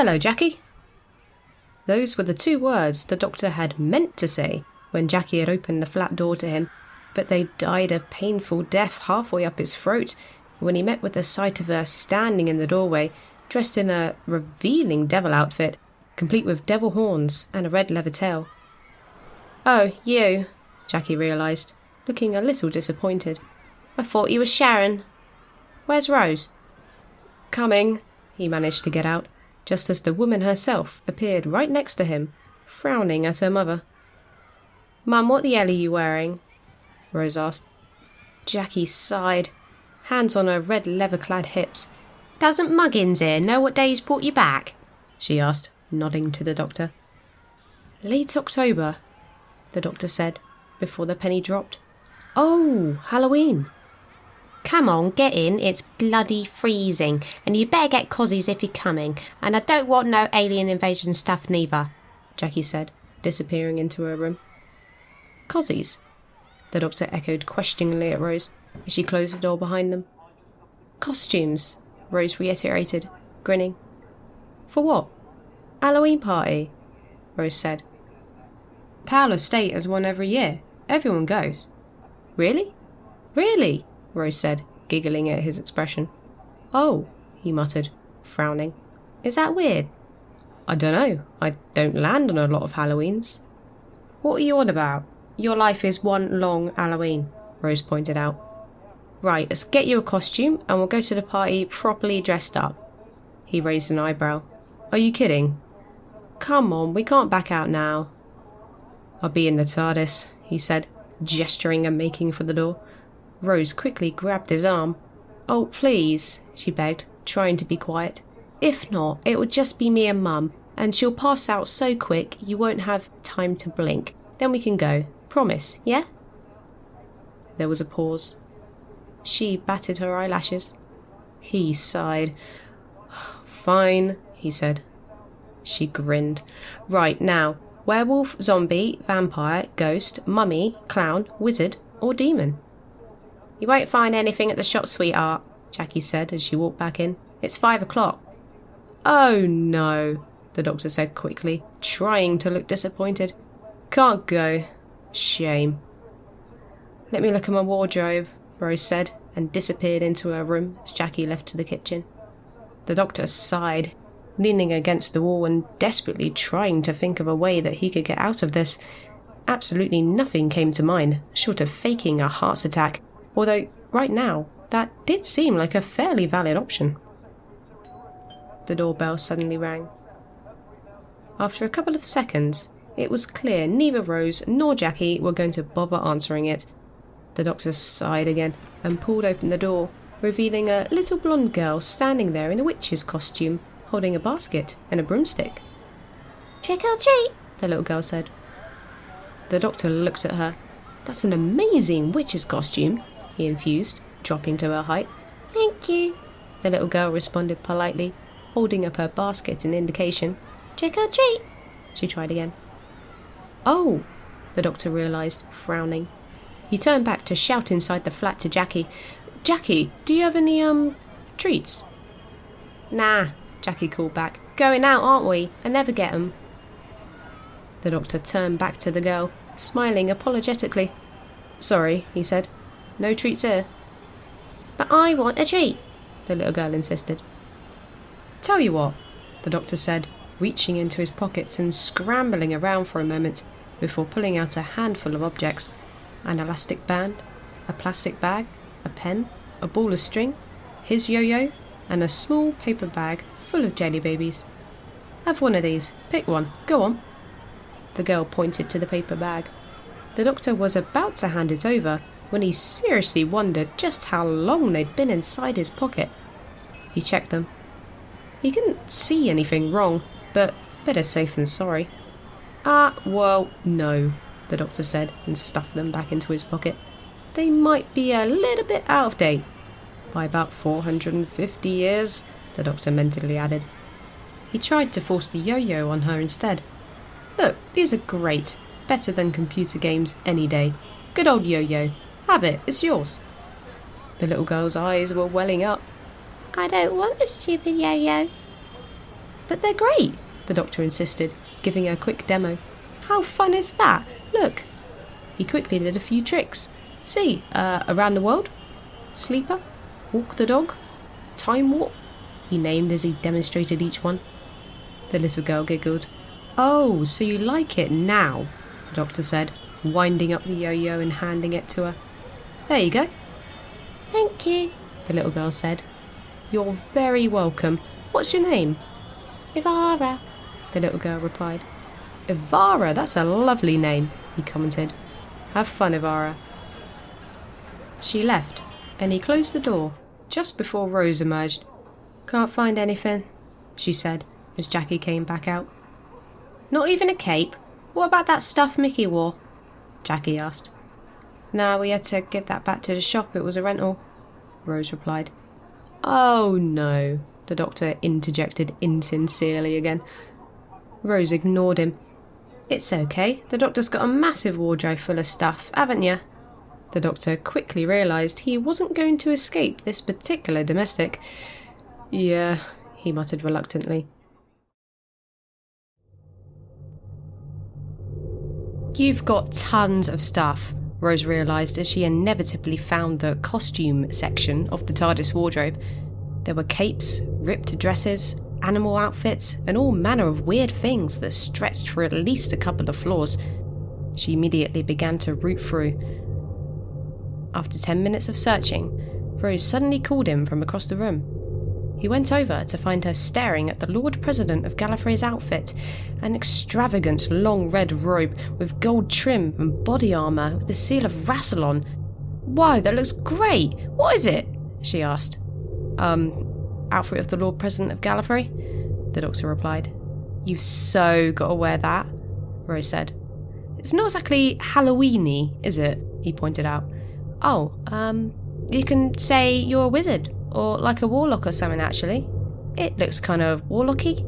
"Hello, Jackie." Those were the 2 words the doctor had meant to say when Jackie had opened the flat door to him, but they died a painful death halfway up his throat when he met with the sight of her standing in the doorway, dressed in a revealing devil outfit, complete with devil horns and a red leather tail. "Oh, you," Jackie realised, looking a little disappointed. "I thought you were Sharon. Where's Rose?" "Coming," he managed to get out, just as the woman herself appeared right next to him, frowning at her mother. "Mum, what the hell are you wearing?" Rose asked. Jackie sighed, hands on her red leather-clad hips. "Doesn't Muggins here know what day he's brought you back?" she asked, nodding to the doctor. "Late October," the doctor said, before the penny dropped. "Oh, Halloween." "Come on, get in, it's bloody freezing, and you better get cozies if you're coming, and I don't want no alien invasion stuff neither," Jackie said, disappearing into her room. "Cozies?" the doctor echoed questioningly at Rose as she closed the door behind them. "Costumes," Rose reiterated, grinning. "For what?" "Halloween party," Rose said. "Powell Estate has one every year. Everyone goes." "Really?" "Really?" Rose said, giggling at his expression. "Oh," he muttered, frowning. "Is that weird?" "I dunno. I don't land on a lot of Halloweens." "What are you on about? Your life is one long Halloween," Rose pointed out. "Right, let's get you a costume and we'll go to the party properly dressed up." He raised an eyebrow. "Are you kidding?" "Come on, we can't back out now." "I'll be in the TARDIS," he said, gesturing and making for the door. Rose quickly grabbed his arm. "Oh, please," she begged, trying to be quiet. "If not, it will just be me and Mum, and she'll pass out so quick you won't have time to blink. Then we can go. Promise, yeah?" There was a pause. She batted her eyelashes. He sighed. "Fine," he said. She grinned. "Right, now, werewolf, zombie, vampire, ghost, mummy, clown, wizard, or demon?" "You won't find anything at the shop, sweetheart," Jackie said as she walked back in. "It's 5 o'clock. "Oh no," the doctor said quickly, trying to look disappointed. "Can't go. Shame." "Let me look at my wardrobe," Rose said, and disappeared into her room as Jackie left to the kitchen. The doctor sighed, leaning against the wall and desperately trying to think of a way that he could get out of this. Absolutely nothing came to mind, short of faking a heart attack, although, right now, that did seem like a fairly valid option. The doorbell suddenly rang. After a couple of seconds, it was clear neither Rose nor Jackie were going to bother answering it. The doctor sighed again and pulled open the door, revealing a little blonde girl standing there in a witch's costume, holding a basket and a broomstick. "Trick or treat," the little girl said. The doctor looked at her. "That's an amazing witch's costume," he infused, dropping to her height. "Thank you," the little girl responded politely, holding up her basket in indication. "Trick or treat," she tried again. "Oh," the doctor realised, frowning. He turned back to shout inside the flat to Jackie. "Jackie, do you have any, treats?" "Nah," Jackie called back. "Going out, aren't we? I never get 'em." The doctor turned back to the girl, smiling apologetically. "Sorry," he said. "No treats here." "But I want a treat," the little girl insisted. "Tell you what," the doctor said, reaching into his pockets and scrambling around for a moment before pulling out a handful of objects. An elastic band, a plastic bag, a pen, a ball of string, his yo-yo, and a small paper bag full of jelly babies. "Have one of these. Pick one. Go on." The girl pointed to the paper bag. The doctor was about to hand it over when he seriously wondered just how long they'd been inside his pocket. He checked them. He couldn't see anything wrong, but better safe than sorry. Well, no," the doctor said, and stuffed them back into his pocket. "They might be a little bit out of date. By about 450 years, the doctor mentally added. He tried to force the yo-yo on her instead. "Look, these are great. Better than computer games any day. Good old yo-yo. Have it, it's yours." The little girl's eyes were welling up. "I don't want a stupid yo-yo." But they're great, the doctor insisted, giving her a quick demo. How fun is that? Look. He quickly did a few tricks. See, around the world, sleeper, walk the dog, time warp, he named as he demonstrated each one. The little girl giggled. Oh, so you like it now, the doctor said, winding up the yo-yo and handing it to her. There you go. Thank you, the little girl said. You're very welcome. What's your name? Ivara, the little girl replied. Ivara, that's a lovely name, he commented. Have fun, Ivara. She left, and he closed the door, just before Rose emerged. Can't find anything, she said, as Jackie came back out. Not even a cape? What about that stuff Mickey wore? Jackie asked. No, we had to give that back to the shop, it was a rental, Rose replied. Oh no, the doctor interjected insincerely again. Rose ignored him. It's okay, the doctor's got a massive wardrobe full of stuff, haven't you? The doctor quickly realised he wasn't going to escape this particular domestic. Yeah, he muttered reluctantly. You've got tons of stuff, Rose realised as she inevitably found the costume section of the TARDIS wardrobe. There were capes, ripped dresses, animal outfits, and all manner of weird things that stretched for at least a couple of floors. She immediately began to root through. After 10 minutes of searching, Rose suddenly called him from across the room. He went over to find her staring at the Lord President of Gallifrey's outfit, an extravagant long red robe with gold trim and body armour with the seal of Rassilon. Whoa, that looks great! What is it? She asked. Outfit of the Lord President of Gallifrey, the doctor replied. You've so got to wear that, Rose said. It's not exactly Hallowe'en-y, is it? He pointed out. Oh, you can say you're a wizard, or like a warlock or something actually. It looks kind of warlocky.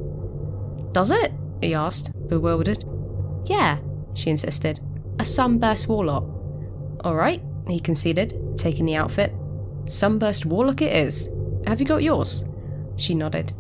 Does it? He asked, bewildered. Yeah, she insisted. A sunburst warlock. Alright, he conceded, taking the outfit. Sunburst warlock it is. Have you got yours? She nodded.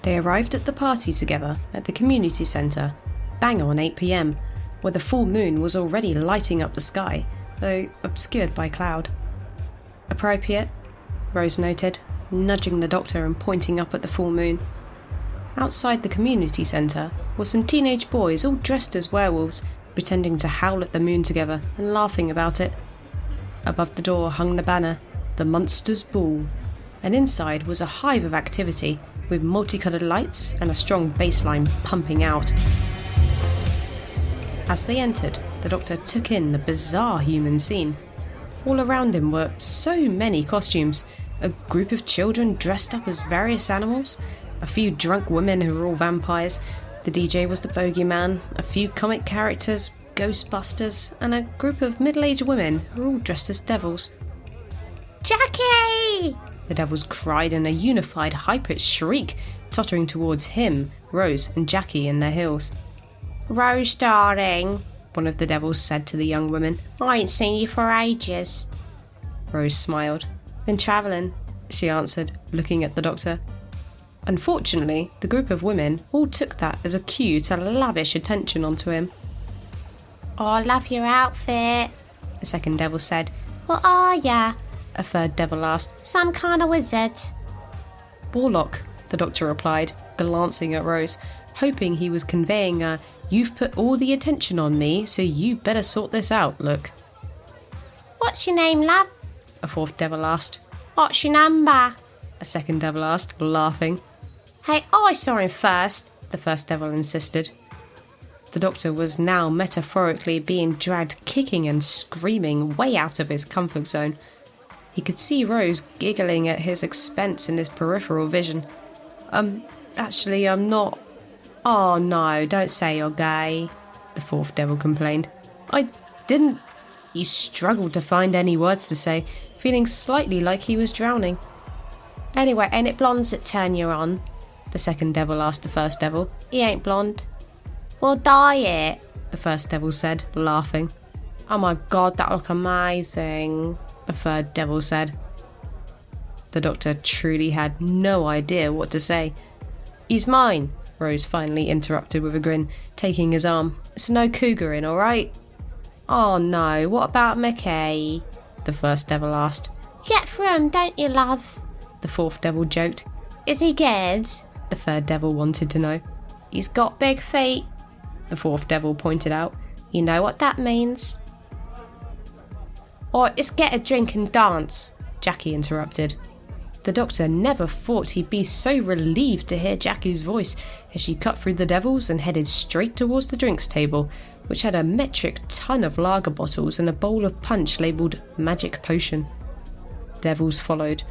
They arrived at the party together at the community centre, bang on 8 p.m, where the full moon was already lighting up the sky, though obscured by cloud. Appropriate, Rose noted, nudging the doctor and pointing up at the full moon. Outside the community centre were some teenage boys all dressed as werewolves, pretending to howl at the moon together and laughing about it. Above the door hung the banner, The Monsters' Ball, and inside was a hive of activity, with multicoloured lights and a strong bass line pumping out. As they entered, the doctor took in the bizarre human scene. All around him were so many costumes, a group of children dressed up as various animals, a few drunk women who were all vampires, the DJ was the bogeyman, a few comic characters, ghostbusters, and a group of middle-aged women who were all dressed as devils. Jackie! The devils cried in a unified high-pitched shriek, tottering towards him, Rose and Jackie in their heels. Rose, darling, one of the devils said to the young woman. I ain't seen you for ages. Rose smiled. Been travelling, she answered, looking at the doctor. Unfortunately, the group of women all took that as a cue to lavish attention onto him. Oh, I love your outfit, the second devil said. What are ya? A third devil asked. Some kind of wizard. Warlock, the doctor replied, glancing at Rose, hoping he was conveying a "you've put all the attention on me, so you better sort this out" look. What's your name, love? A fourth devil asked. What's your number? A second devil asked, laughing. Hey, I saw him first, the first devil insisted. The doctor was now metaphorically being dragged kicking and screaming way out of his comfort zone. He could see Rose giggling at his expense in his peripheral vision. Actually, I'm not. Oh no, don't say you're gay, the fourth devil complained. I didn't... He struggled to find any words to say, feeling slightly like he was drowning. Anyway, ain't it blondes that turn you on? The second devil asked the first devil. He ain't blonde. Well, dye it, the first devil said, laughing. Oh my god, that look amazing, the third devil said. The doctor truly had no idea what to say. He's mine, Rose finally interrupted with a grin, taking his arm. It's no cougaring, alright? Oh no, what about Mickey? The first devil asked. Get through him, don't you, love? The fourth devil joked. Is he good? The third devil wanted to know. He's got big feet, the fourth devil pointed out. You know what that means. Or let's get a drink and dance, Jackie interrupted. The doctor never thought he'd be so relieved to hear Jackie's voice as she cut through the devils and headed straight towards the drinks table, which had a metric ton of lager bottles and a bowl of punch labelled Magic Potion. Devils followed,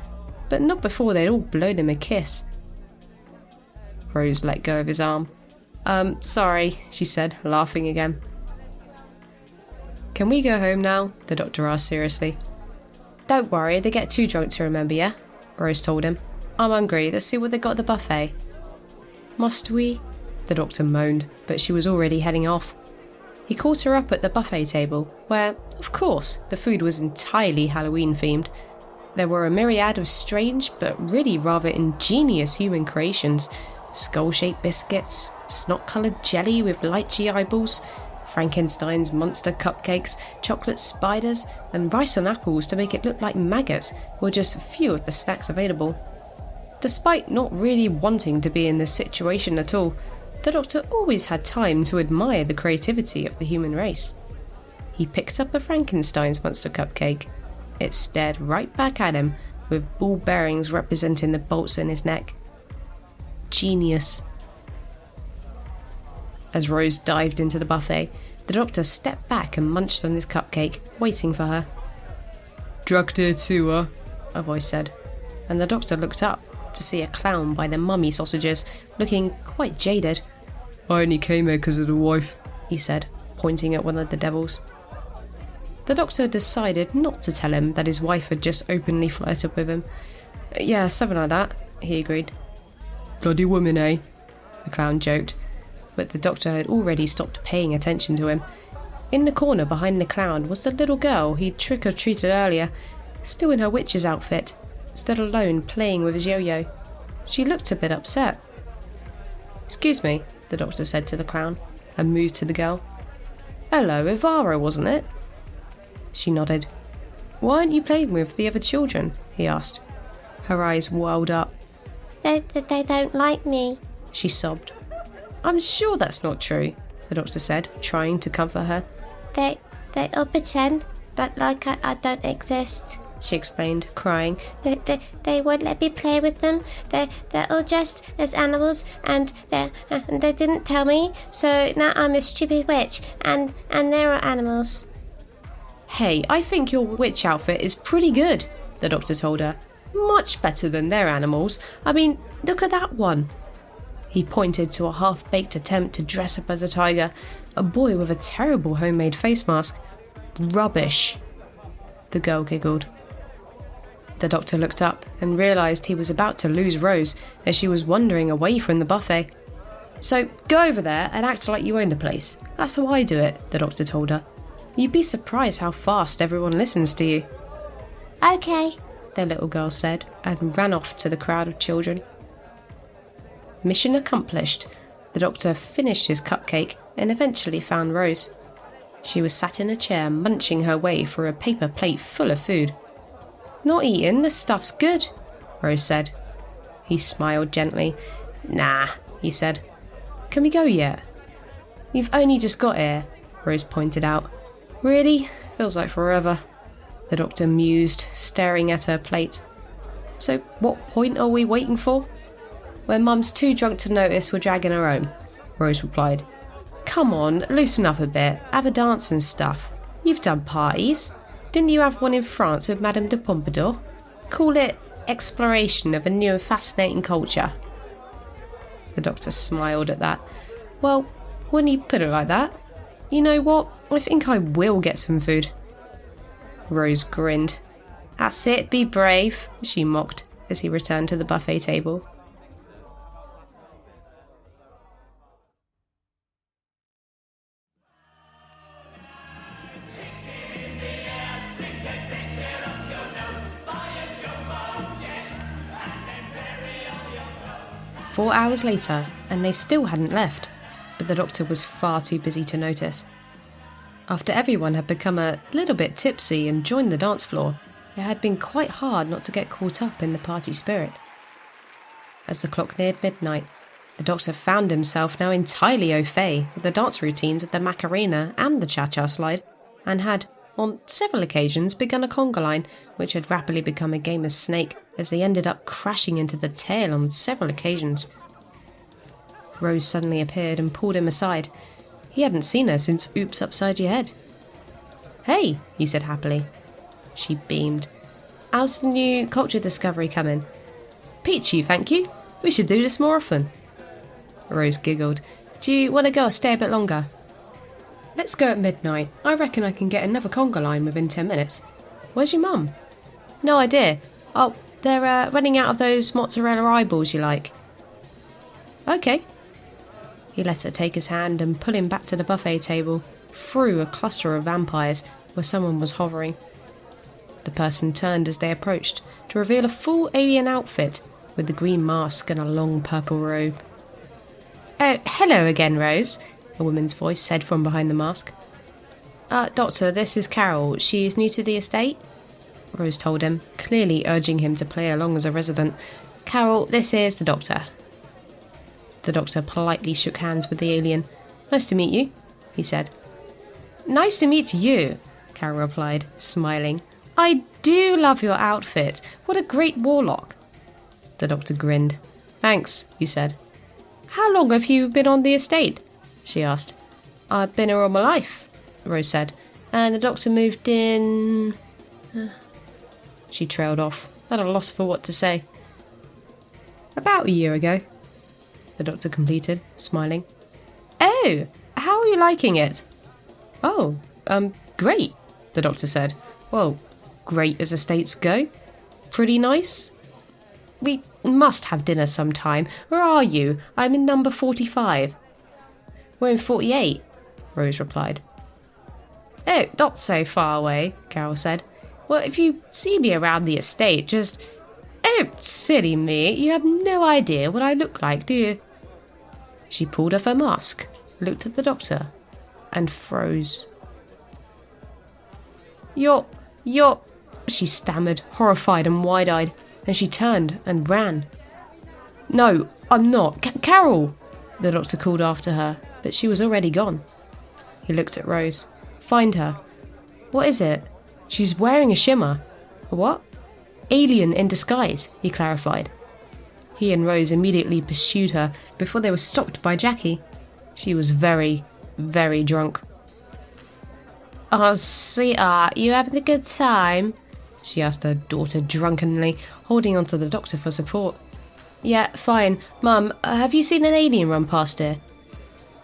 but not before they'd all blown him a kiss. Rose let go of his arm. Sorry, she said, laughing again. Can we go home now? The doctor asked seriously. Don't worry, they get too drunk to remember you, Rose told him. I'm hungry, let's see what they got at the buffet. Must we? The doctor moaned, but she was already heading off. He caught her up at the buffet table, where, of course, the food was entirely Halloween themed. There were a myriad of strange but really rather ingenious human creations. Skull-shaped biscuits, snot-coloured jelly with lychee eyeballs, Frankenstein's monster cupcakes, chocolate spiders, and rice on apples to make it look like maggots were just a few of the snacks available. Despite not really wanting to be in this situation at all, the doctor always had time to admire the creativity of the human race. He picked up a Frankenstein's monster cupcake. It stared right back at him, with ball bearings representing the bolts in his neck. Genius. As Rose dived into the buffet, the doctor stepped back and munched on his cupcake, waiting for her. Drugged here too, a voice said, and the doctor looked up to see a clown by the mummy sausages, looking quite jaded. I only came here because of the wife, he said, pointing at one of the devils. The doctor decided not to tell him that his wife had just openly flirted with him. Yeah, something like that, he agreed. Bloody woman, eh? The clown joked, but the doctor had already stopped paying attention to him. In the corner behind the clown was the little girl he'd trick-or-treated earlier, still in her witch's outfit, stood alone playing with his yo-yo. She looked a bit upset. Excuse me, the doctor said to the clown, and moved to the girl. Hello, Ivara, wasn't it? She nodded. Why aren't you playing with the other children? He asked. Her eyes welled up. They don't like me, she sobbed. I'm sure that's not true, the doctor said, trying to comfort her. They all pretend like I don't exist, she explained, crying. They won't let me play with them. They're all dressed as animals, and they didn't tell me, so now I'm a stupid witch, and there are animals. Hey, I think your witch outfit is pretty good, the doctor told her. Much better than their animals. I mean, look at that one. He pointed to a half-baked attempt to dress up as a tiger, a boy with a terrible homemade face mask. Rubbish. The girl giggled. The doctor looked up and realised he was about to lose Rose as she was wandering away from the buffet. So go over there and act like you own the place. That's how I do it, the doctor told her. You'd be surprised how fast everyone listens to you. Okay, the little girl said, and ran off to the crowd of children. Mission accomplished. The doctor finished his cupcake and eventually found Rose. She was sat in a chair munching her way through a paper plate full of food. Not eating, the stuff's good, Rose said. He smiled gently. Nah, he said. Can we go yet? You've only just got here, Rose pointed out. Really? Feels like forever. The doctor mused, staring at her plate. So what point are we waiting for? When Mum's too drunk to notice we're dragging her home, Rose replied. Come on, loosen up a bit, have a dance and stuff. You've done parties. Didn't you have one in France with Madame de Pompadour? Call it exploration of a new and fascinating culture. The doctor smiled at that. Well, wouldn't you put it like that? You know what? I think I will get some food. Rose grinned. That's it, be brave, she mocked as he returned to the buffet table. "4 hours later, and they still hadn't left, but the doctor was far too busy to notice. After everyone had become a little bit tipsy and joined the dance floor, it had been quite hard not to get caught up in the party spirit. As the clock neared midnight, the doctor found himself now entirely au fait with the dance routines of the Macarena and the Cha-Cha slide, and had, on several occasions, begun a conga line, which had rapidly become a game of snake as they ended up crashing into the tail on several occasions. Rose suddenly appeared and pulled him aside. He hadn't seen her since Oops Upside Your Head. "Hey," he said happily. She beamed. "How's the new culture discovery coming?" "Peachy, thank you. We should do this more often." Rose giggled. "Do you want to go or stay a bit longer?" "Let's go at midnight. I reckon I can get another conga line within 10 minutes. Where's your mum?" "No idea. Oh, they're running out of those mozzarella eyeballs you like." "Okay." He let her take his hand and pull him back to the buffet table, through a cluster of vampires where someone was hovering. The person turned as they approached to reveal a full alien outfit with the green mask and a long purple robe. "Oh, hello again, Rose," a woman's voice said from behind the mask. Doctor, this is Carol. She is new to the estate," Rose told him, clearly urging him to play along as a resident. "Carol, this is the doctor." The doctor politely shook hands with the alien. "Nice to meet you," he said. "Nice to meet you," Carol replied, smiling. "I do love your outfit. What a great warlock." The doctor grinned. "Thanks," he said. "How long have you been on the estate?" she asked. "I've been here all my life," Rose said, "and the doctor moved in..." She trailed off, at a loss for what to say. "About a year ago," the doctor completed, smiling. "Oh, how are you liking it?" "Oh, great," the doctor said. "Well, great as estates go. Pretty nice. We must have dinner sometime. Where are you? I'm in number 45. "We're in 48, Rose replied. "Oh, not so far away," Carol said. "Well, if you see me around the estate, just..." "Oh, silly me, you have no idea what I look like, do you?" She pulled off her mask, looked at the doctor, and froze. You're... She stammered, horrified and wide-eyed, and she turned and ran. "No, I'm not. Carol!" the doctor called after her, but she was already gone. He looked at Rose. "Find her." "What is it?" "She's wearing a shimmer." "A what?" "Alien in disguise," he clarified. He and Rose immediately pursued her before they were stopped by Jackie. She was very, very drunk. "Oh, sweetheart, you having a good time?" she asked her daughter drunkenly, holding onto the doctor for support. "Yeah, fine. Mum, have you seen an alien run past here?"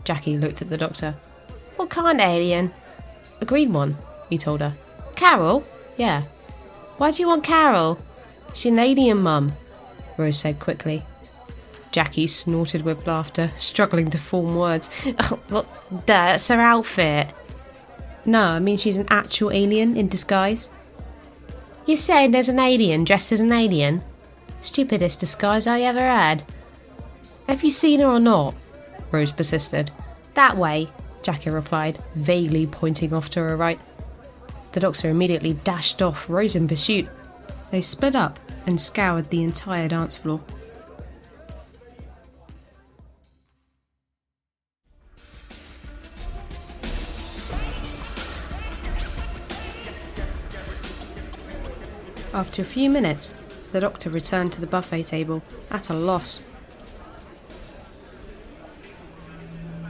Jackie looked at the doctor. "What kind of alien?" "A green one," he told her. "Carol?" "Yeah." "Why do you want Carol?" "She's an alien, Mum," Rose said quickly. Jackie snorted with laughter, struggling to form words. "Oh, well, that's her outfit." "No, I mean she's an actual alien in disguise." "You're saying there's an alien dressed as an alien? Stupidest disguise I ever had." "Have you seen her or not?" Rose persisted. "That way," Jackie replied, vaguely pointing off to her right. The doctor immediately dashed off, Rose in pursuit. They split up and scoured the entire dance floor. After a few minutes, the doctor returned to the buffet table, at a loss.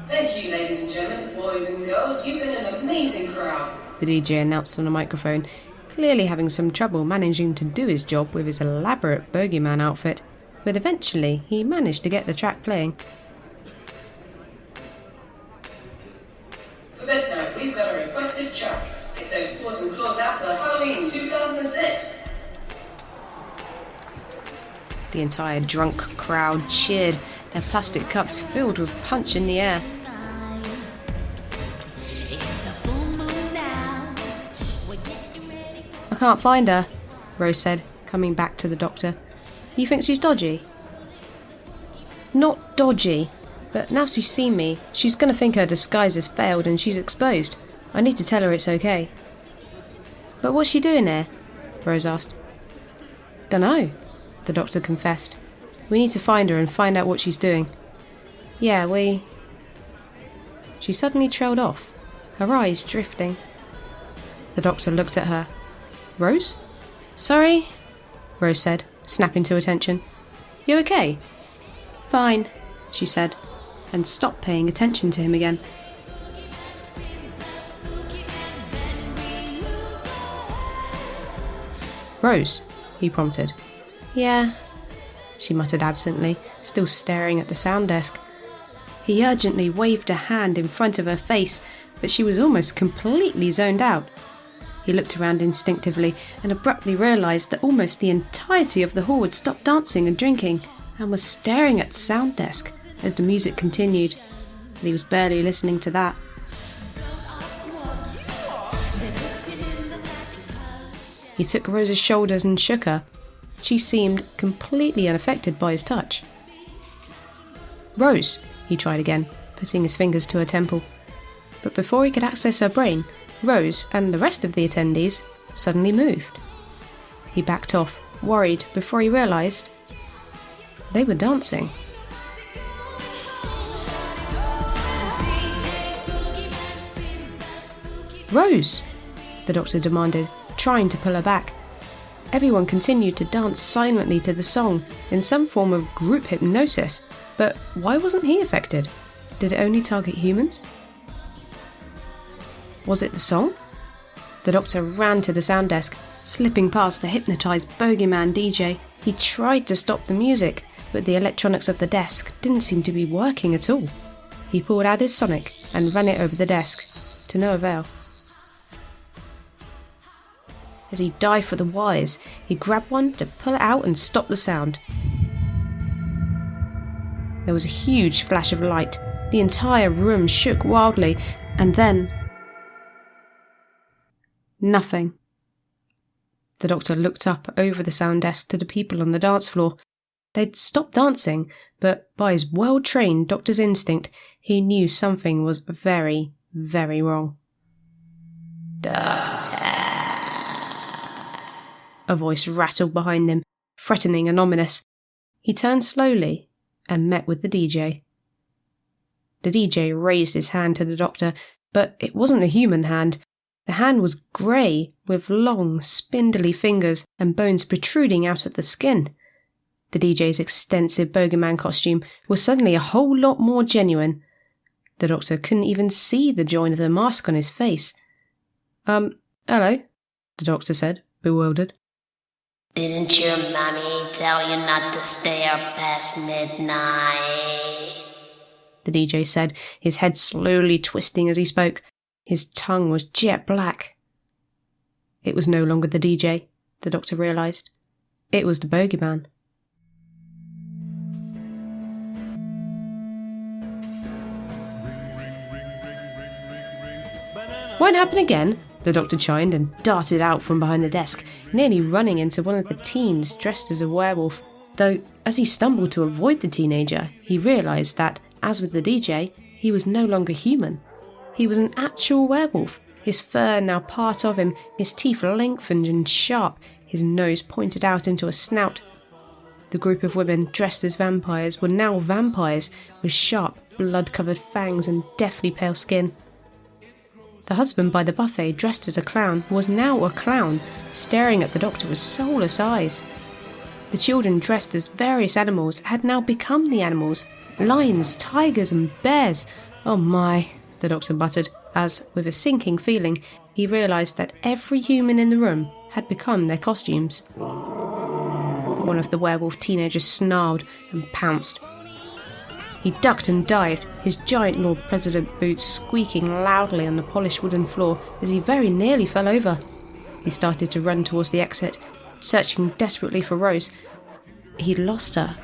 "Thank you, ladies and gentlemen, boys and girls. You've been an amazing crowd," the DJ announced on a microphone, clearly having some trouble managing to do his job with his elaborate bogeyman outfit, but eventually he managed to get the track playing. "For bed night, we've got a requested track. Get those paws and claws out for Halloween 2006. The entire drunk crowd cheered, their plastic cups filled with punch in the air. I can't find her, Rose said, coming back to the doctor. You think she's dodgy? Not dodgy, but now she's seen me, she's going to think her disguise has failed and she's exposed. I need to tell her it's okay. But what's she doing there? Rose asked. Dunno, the doctor confessed. We need to find her and find out what she's doing. Yeah, She suddenly trailed off, her eyes drifting. The doctor looked at her. Rose? Sorry? Rose said, snapping to attention. You okay? Fine, she said, and stopped paying attention to him again. Rose, he prompted. Yeah, she muttered absently, still staring at the sound desk. He urgently waved a hand in front of her face, but she was almost completely zoned out. He looked around instinctively and abruptly realised that almost the entirety of the hall had stopped dancing and drinking and was staring at the sound desk as the music continued, but he was barely listening to that. He took Rose's shoulders and shook her. She seemed completely unaffected by his touch. Rose, he tried again, putting his fingers to her temple. But before he could access her brain, Rose and the rest of the attendees suddenly moved. He backed off, worried, before he realised they were dancing. Rose, the doctor demanded, trying to pull her back. Everyone continued to dance silently to the song in some form of group hypnosis, but why wasn't he affected? Did it only target humans? Was it the song? The doctor ran to the sound desk, slipping past the hypnotised bogeyman DJ. He tried to stop the music, but the electronics of the desk didn't seem to be working at all. He pulled out his sonic and ran it over the desk, to no avail. As he dived for the wires, he grabbed one to pull it out and stop the sound. There was a huge flash of light. The entire room shook wildly, and then nothing. The doctor looked up over the sound desk to the people on the dance floor. They'd stopped dancing, but by his well-trained doctor's instinct, he knew something was very, very wrong. Doctor, a voice rattled behind him, threatening and ominous. He turned slowly and met with the DJ. The DJ raised his hand to the doctor, but it wasn't a human hand. The hand was grey, with long, spindly fingers and bones protruding out of the skin. The DJ's extensive bogeyman costume was suddenly a whole lot more genuine. The doctor couldn't even see the join of the mask on his face. Hello, the doctor said, bewildered. Didn't your mommy tell you not to stay up past midnight? The DJ said, his head slowly twisting as he spoke. His tongue was jet black. It was no longer the DJ, the doctor realised. It was the bogeyman. Won't happen again, the doctor chimed and darted out from behind the desk, nearly running into one of the teens dressed as a werewolf. Though, as he stumbled to avoid the teenager, he realised that, as with the DJ, he was no longer human. He was an actual werewolf, his fur now part of him, his teeth lengthened and sharp, his nose pointed out into a snout. The group of women dressed as vampires were now vampires, with sharp, blood-covered fangs and deathly pale skin. The husband by the buffet, dressed as a clown, was now a clown, staring at the doctor with soulless eyes. The children dressed as various animals had now become the animals, lions, tigers and bears. Oh my, the doctor muttered, as, with a sinking feeling, he realised that every human in the room had become their costumes. One of the werewolf teenagers snarled and pounced. He ducked and dived, his giant Lord President boots squeaking loudly on the polished wooden floor as he very nearly fell over. He started to run towards the exit, searching desperately for Rose. He'd lost her.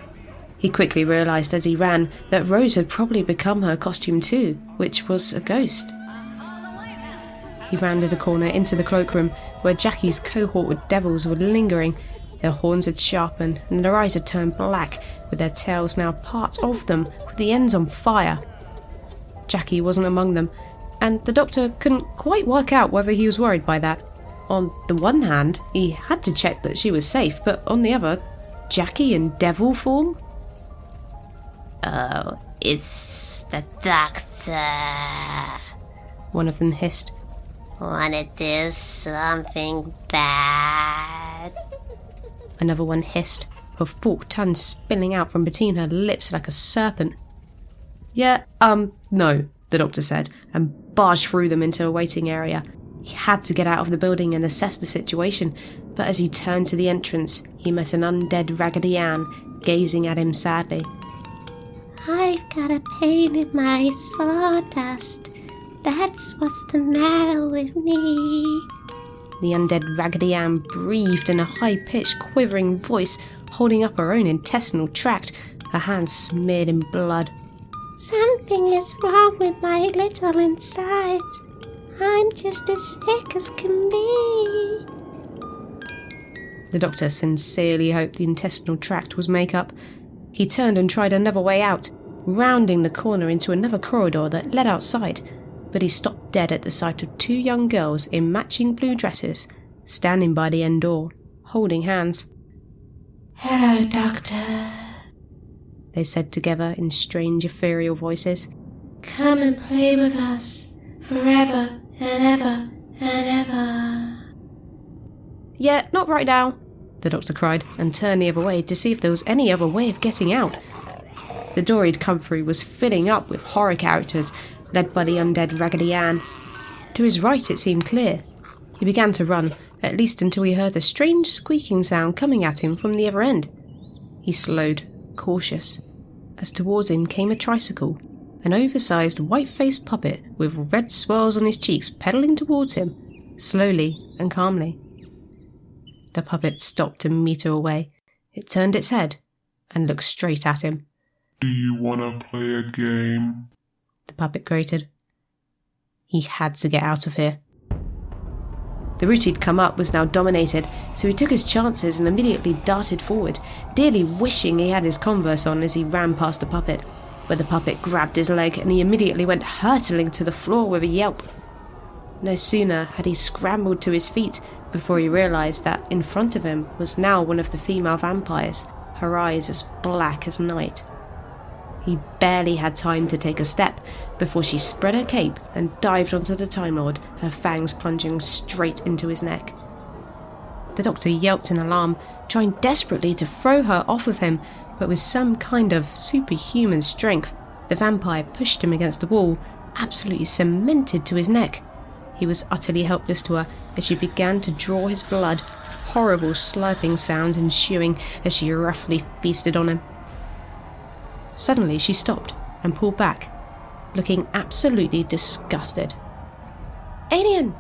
He quickly realised as he ran that Rose had probably become her costume too, which was a ghost. He rounded a corner into the cloakroom, where Jackie's cohort with devils were lingering. Their horns had sharpened, and their eyes had turned black, with their tails now parts of them, with the ends on fire. Jackie wasn't among them, and the doctor couldn't quite work out whether he was worried by that. On the one hand, he had to check that she was safe, but on the other, Jackie in devil form? "Oh, it's the doctor," one of them hissed. "Wanna do something bad?" Another one hissed, her forked tongue spilling out from between her lips like a serpent. No, the doctor said, and barged through them into a waiting area. He had to get out of the building and assess the situation, but as he turned to the entrance, he met an undead Raggedy Ann, gazing at him sadly. "I've got a pain in my sawdust. That's what's the matter with me." The undead Raggedy Ann breathed in a high-pitched, quivering voice, holding up her own intestinal tract, her hands smeared in blood. "Something is wrong with my little insides. I'm just as sick as can be." The doctor sincerely hoped the intestinal tract was make-up. He turned and tried another way out, rounding the corner into another corridor that led outside, but he stopped dead at the sight of two young girls in matching blue dresses, standing by the end door, holding hands. "Hello, Doctor," they said together in strange ethereal voices. "Come and play with us, forever and ever and ever." "Yeah, not right now," the doctor cried, and turned the other way to see if there was any other way of getting out. The door he'd come through was filling up with horror characters, led by the undead Raggedy Ann. To his right it seemed clear. He began to run, at least until he heard the strange squeaking sound coming at him from the other end. He slowed, cautious, as towards him came a tricycle, an oversized white-faced puppet with red swirls on his cheeks pedalling towards him, slowly and calmly. The puppet stopped a metre away. It turned its head and looked straight at him. "Do you want to play a game?" The puppet grated. He had to get out of here. The route he'd come up was now dominated, so he took his chances and immediately darted forward, dearly wishing he had his Converse on as he ran past the puppet, but the puppet grabbed his leg and he immediately went hurtling to the floor with a yelp. No sooner had he scrambled to his feet before he realised that in front of him was now one of the female vampires, her eyes as black as night. He barely had time to take a step before she spread her cape and dived onto the Time Lord, her fangs plunging straight into his neck. The doctor yelped in alarm, trying desperately to throw her off of him, but with some kind of superhuman strength, the vampire pushed him against the wall, absolutely cemented to his neck. He was utterly helpless to her as she began to draw his blood, horrible slurping sounds ensuing as she roughly feasted on him. Suddenly she stopped and pulled back, looking absolutely disgusted. "Alien!"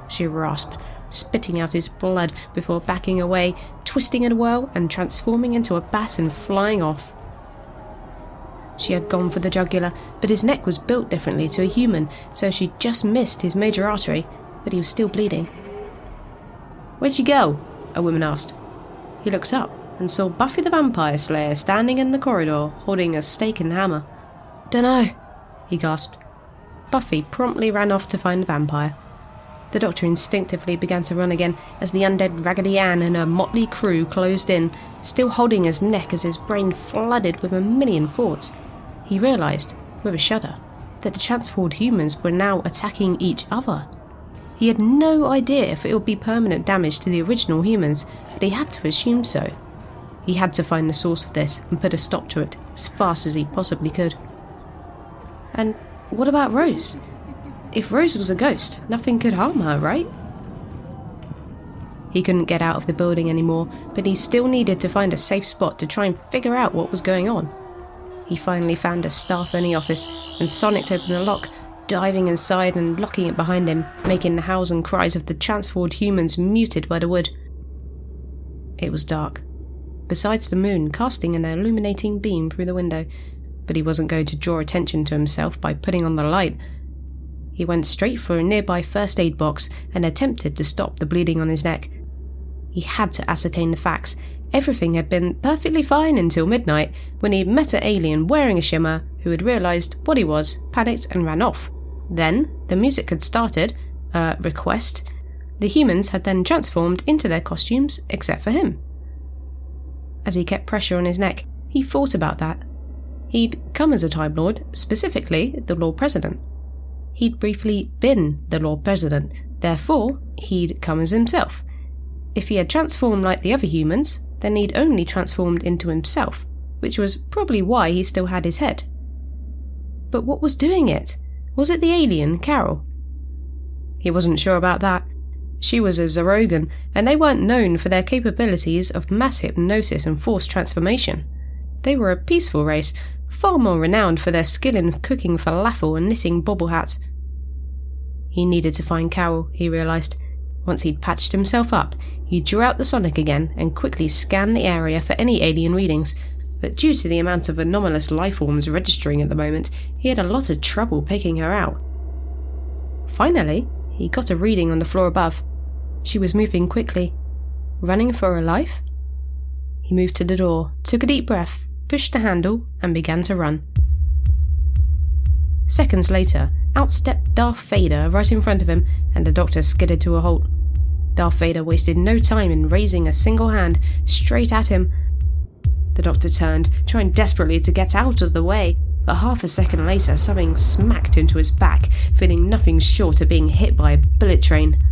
she rasped, spitting out his blood before backing away, twisting in a whirl and transforming into a bat and flying off. She had gone for the jugular, but his neck was built differently to a human, so she just missed his major artery, but he was still bleeding. "Where'd she go?" a woman asked. He looked up and saw Buffy the Vampire Slayer standing in the corridor, holding a stake and hammer. "Dunno," he gasped. Buffy promptly ran off to find the vampire. The doctor instinctively began to run again as the undead Raggedy Ann and her motley crew closed in, still holding his neck as his brain flooded with a million thoughts. He realised, with a shudder, that the transformed humans were now attacking each other. He had no idea if it would be permanent damage to the original humans, but he had to assume so. He had to find the source of this and put a stop to it as fast as he possibly could. And what about Rose? If Rose was a ghost, nothing could harm her, right? He couldn't get out of the building anymore, but he still needed to find a safe spot to try and figure out what was going on. he finally found a staff-only office and sonicked open the lock, diving inside and locking it behind him, making the howls and cries of the transformed humans muted by the wood. It was dark, besides the moon casting an illuminating beam through the window, but he wasn't going to draw attention to himself by putting on the light. He went straight for a nearby first aid box and attempted to stop the bleeding on his neck. He had to ascertain the facts. Everything had been perfectly fine until midnight, when he met an alien wearing a shimmer who had realised what he was, panicked and ran off. Then, the music had started, request. The humans had then transformed into their costumes, except for him. As he kept pressure on his neck, he thought about that. He'd come as a Time Lord, specifically the Lord President. He'd briefly been the Lord President, therefore he'd come as himself. If he had transformed like the other humans, then he'd only transformed into himself, which was probably why he still had his head. But what was doing it? Was it the alien, Carol? He wasn't sure about that. She was a Zerogan, and they weren't known for their capabilities of mass hypnosis and forced transformation. They were a peaceful race, far more renowned for their skill in cooking falafel and knitting bobble hats. He needed to find Carol, he realised. Once he'd patched himself up, he drew out the sonic again and quickly scanned the area for any alien readings, but due to the amount of anomalous lifeforms registering at the moment, he had a lot of trouble picking her out. Finally, he got a reading on the floor above. She was moving quickly. Running for her life? He moved to the door, took a deep breath, pushed the handle, and began to run. Seconds later, out stepped Darth Vader right in front of him, and the Doctor skidded to a halt. Darth Vader wasted no time in raising a single hand straight at him. The Doctor turned, trying desperately to get out of the way, but half a second later something smacked into his back, feeling nothing short of being hit by a bullet train.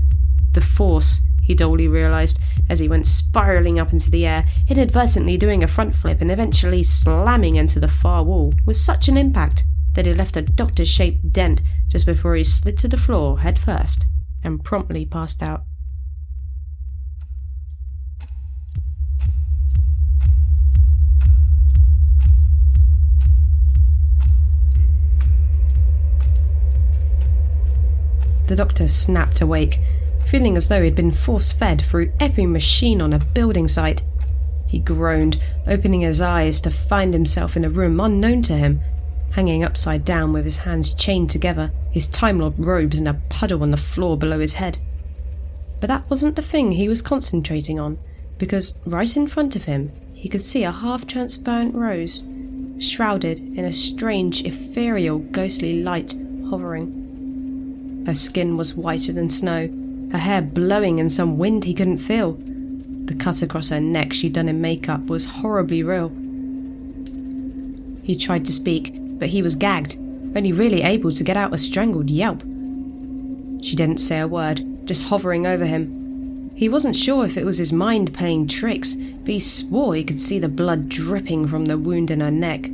The Force, he dully realised, as he went spiralling up into the air, inadvertently doing a front flip and eventually slamming into the far wall with such an impact that he left a doctor-shaped dent just before he slid to the floor head first and promptly passed out. The Doctor snapped awake, feeling as though he'd been force-fed through every machine on a building site. He groaned, opening his eyes to find himself in a room unknown to him, hanging upside down with his hands chained together, his Time Lord robes in a puddle on the floor below his head. But that wasn't the thing he was concentrating on, because right in front of him he could see a half-transparent rose, shrouded in a strange, ethereal, ghostly light hovering. Her skin was whiter than snow, her hair blowing in some wind he couldn't feel. The cut across her neck she'd done in makeup was horribly real. He tried to speak, but he was gagged, only really able to get out a strangled yelp. She didn't say a word, just hovering over him. He wasn't sure if it was his mind playing tricks, but he swore he could see the blood dripping from the wound in her neck.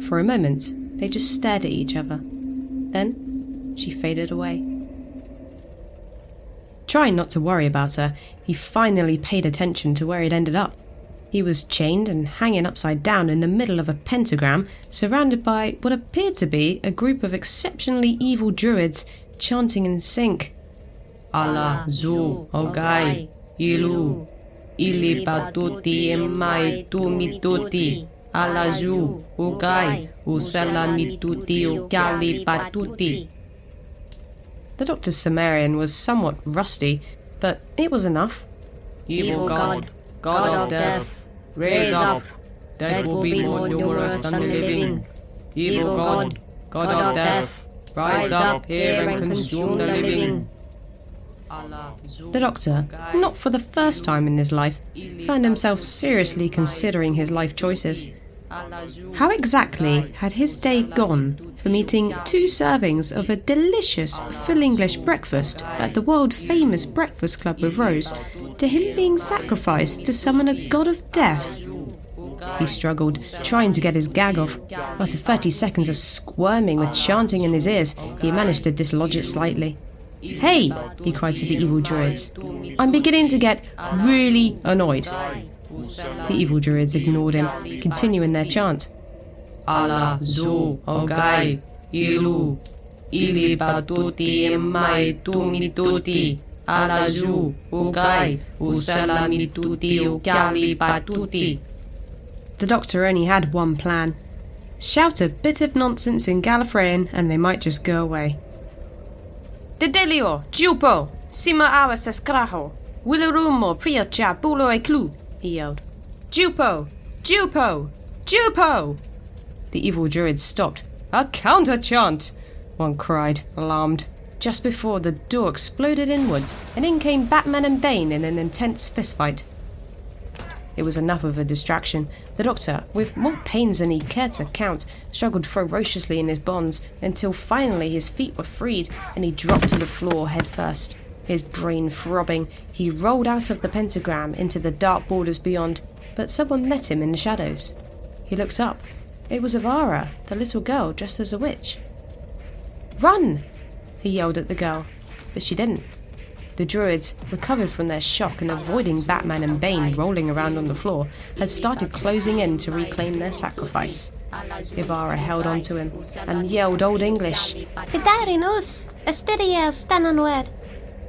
For a moment, they just stared at each other. Then, she faded away. Trying not to worry about her, he finally paid attention to where he'd ended up. He was chained and hanging upside down in the middle of a pentagram, surrounded by what appeared to be a group of exceptionally evil druids chanting in sync. Allah zu ogai ilu ili patuti emai tu mituti Allah zu ogai usalamituti ukali patuti. The Doctor's Sumerian was somewhat rusty, but it was enough. Evil God, God of death, raise up, that will be more numerous than the living. Evil God, God of death, rise up here and consume the living. The Doctor, not for the first time in his life, found himself seriously considering his life choices. How exactly had his day gone from eating 2 servings of a delicious full English breakfast at the world-famous Breakfast Club with Rose to him being sacrificed to summon a god of death? He struggled, trying to get his gag off. After 30 seconds of squirming with chanting in his ears, he managed to dislodge it slightly. "Hey!" he cried to the evil druids. "I'm beginning to get really annoyed." The evil druids ignored him, continuing their chant. ala zu ogai ilu ili batuti mai tumituti ala zu ogai usalamituti ukali batuti. The doctor only had one plan. Shout a bit of nonsense in Gallifreyan and they might just go away. Dedelio, Jupo, Sima awa seskraho, Willarumo priacha bulo e clu, he yelled. Jupo! Jupo! Jupo! The evil druid stopped. A counter-chant! One cried, alarmed. Just before the door exploded inwards, and in came Batman and Bane in an intense fistfight. It was enough of a distraction. The doctor, with more pains than he cared to count, struggled ferociously in his bonds until finally his feet were freed and he dropped to the floor head first. His brain throbbing, he rolled out of the pentagram into the dark borders beyond, but someone met him in the shadows. He looked up. It was Avara, the little girl dressed as a witch. "Run!" he yelled at the girl, but she didn't. The druids, recovered from their shock and avoiding Batman and Bane rolling around on the floor, had started closing in to reclaim their sacrifice. Ivara held on to him and yelled Old English. Bidarin us! Astiria stananwed!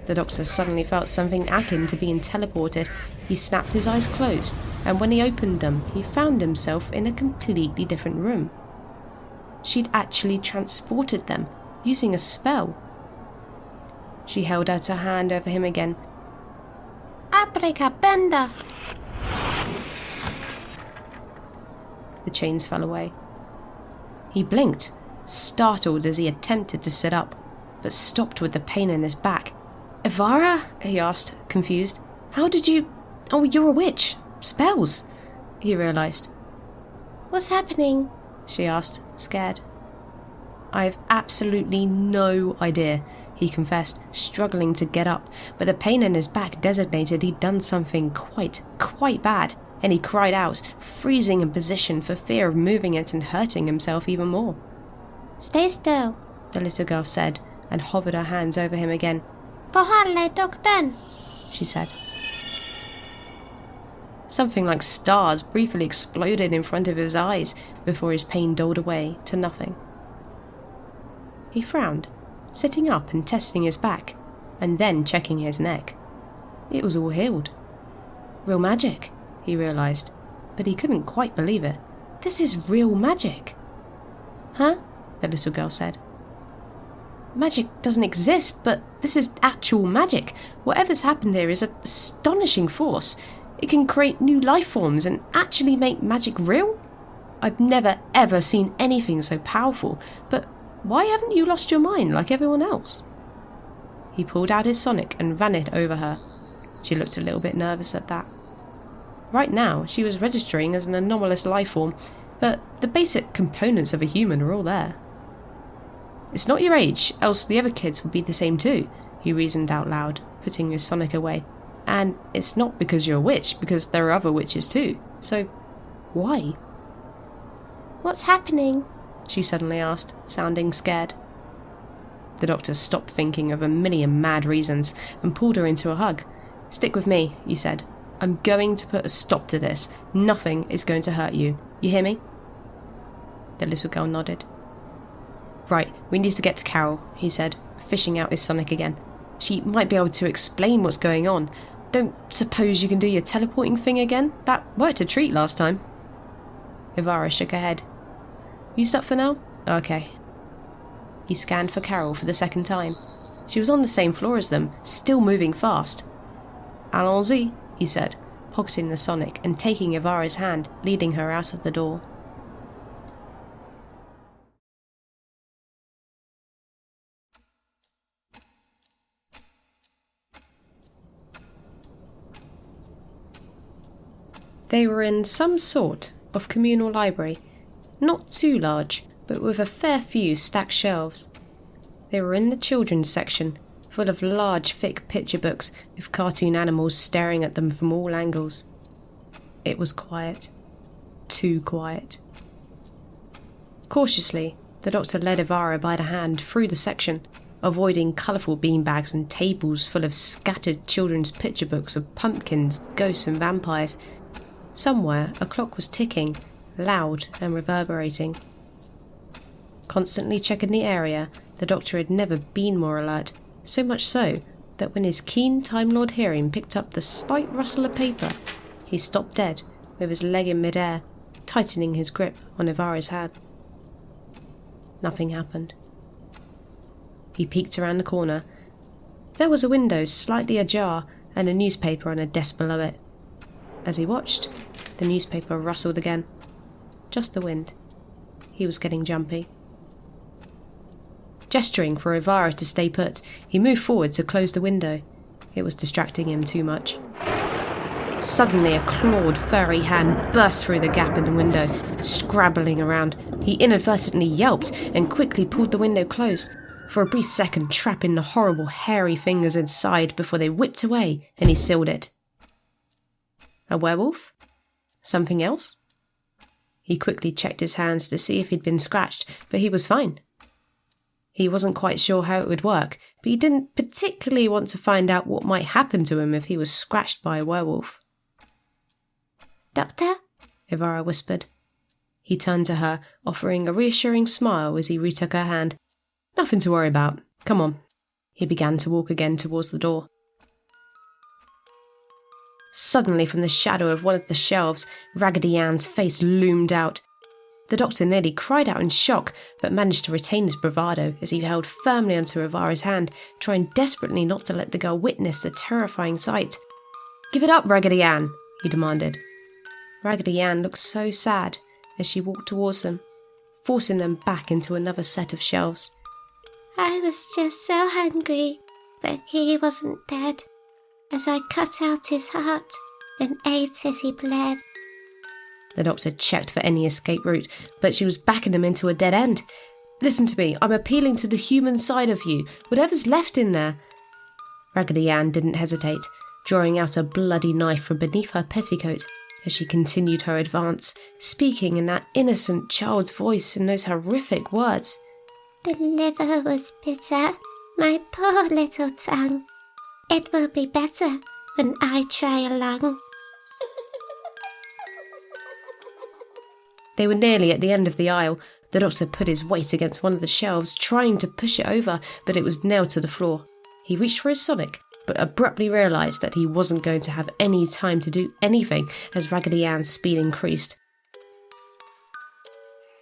The doctor suddenly felt something akin to being teleported. He snapped his eyes closed, and when he opened them, he found himself in a completely different room. She'd actually transported them, using a spell. She held out her hand over him again. Abracabenda! The chains fell away. He blinked, startled as he attempted to sit up, but stopped with the pain in his back. "Ivara?" he asked, confused. "How did you... Oh, you're a witch. Spells," he realised. What's happening? She asked, scared. "I've absolutely no idea," he confessed, struggling to get up, but the pain in his back designated he'd done something quite bad, and he cried out, freezing in position for fear of moving it and hurting himself even more. Stay still, the little girl said, and hovered her hands over him again. Pohale dog Ben, she said. Something like stars briefly exploded in front of his eyes before his pain dulled away to nothing. He frowned, sitting up and testing his back, and then checking his neck. It was all healed. Real magic, he realised, but he couldn't quite believe it. This is real magic. Huh? The little girl said. Magic doesn't exist, but this is actual magic. Whatever's happened here is an astonishing force. It can create new life forms and actually make magic real? I've never ever seen anything so powerful, but why haven't you lost your mind like everyone else? He pulled out his sonic and ran it over her. She looked a little bit nervous at that. Right now, she was registering as an anomalous life form, but the basic components of a human are all there. It's not your age, else the other kids would be the same too, he reasoned out loud, putting his sonic away. And it's not because you're a witch, because there are other witches too. So, why? What's happening? She suddenly asked, sounding scared. The doctor stopped thinking of a million mad reasons and pulled her into a hug. "Stick with me," he said. "I'm going to put a stop to this. Nothing is going to hurt you. You hear me?" The little girl nodded. "Right, we need to get to Carol," he said, fishing out his sonic again. "She might be able to explain what's going on. Don't suppose you can do your teleporting thing again? That worked a treat last time." Ivara shook her head. "Used up for now? Okay." He scanned for Carol for the second time. She was on the same floor as them, still moving fast. "Allons-y," he said, pocketing the sonic and taking Ivara's hand, leading her out of the door. They were in some sort of communal library, not too large, but with a fair few stacked shelves. They were in the children's section, full of large, thick picture books with cartoon animals staring at them from all angles. It was quiet. Too quiet. Cautiously, the doctor led Ivara by the hand through the section, avoiding colourful beanbags and tables full of scattered children's picture books of pumpkins, ghosts and vampires. Somewhere a clock was ticking, loud and reverberating, constantly checking the area, the doctor had never been more alert, so much so that when his keen Time Lord hearing picked up the slight rustle of paper, he stopped dead with his leg in midair, tightening his grip on Ivara's hand. Nothing happened. He peeked around the corner. There was a window slightly ajar and a newspaper on a desk below it. As he watched, the newspaper rustled again. Just the wind. He was getting jumpy. Gesturing for Ivara to stay put, he moved forward to close the window. It was distracting him too much. Suddenly, a clawed, furry hand burst through the gap in the window, scrabbling around. He inadvertently yelped and quickly pulled the window closed, for a brief second trapping the horrible, hairy fingers inside before they whipped away and he sealed it. A werewolf? Something else? He quickly checked his hands to see if he'd been scratched, but he was fine. He wasn't quite sure how it would work, but he didn't particularly want to find out what might happen to him if he was scratched by a werewolf. Doctor? Ivara whispered. He turned to her, offering a reassuring smile as he retook her hand. Nothing to worry about. Come on. He began to walk again towards the door. Suddenly, from the shadow of one of the shelves, Raggedy Ann's face loomed out. The doctor nearly cried out in shock, but managed to retain his bravado as he held firmly onto Ivara's hand, trying desperately not to let the girl witness the terrifying sight. "Give it up, Raggedy Ann," he demanded. Raggedy Ann looked so sad as she walked towards them, forcing them back into another set of shelves. I was just so hungry, but he wasn't dead, as I cut out his heart and ate as he bled. The doctor checked for any escape route, but she was backing him into a dead end. "Listen to me, I'm appealing to the human side of you, whatever's left in there." Raggedy Ann didn't hesitate, drawing out a bloody knife from beneath her petticoat as she continued her advance, speaking in that innocent child's voice and those horrific words. The liver was bitter, my poor little tongue. It will be better when I try a lung. They were nearly at the end of the aisle. The doctor put his weight against one of the shelves, trying to push it over, but it was nailed to the floor. He reached for his Sonic, but abruptly realised that he wasn't going to have any time to do anything as Raggedy Ann's speed increased.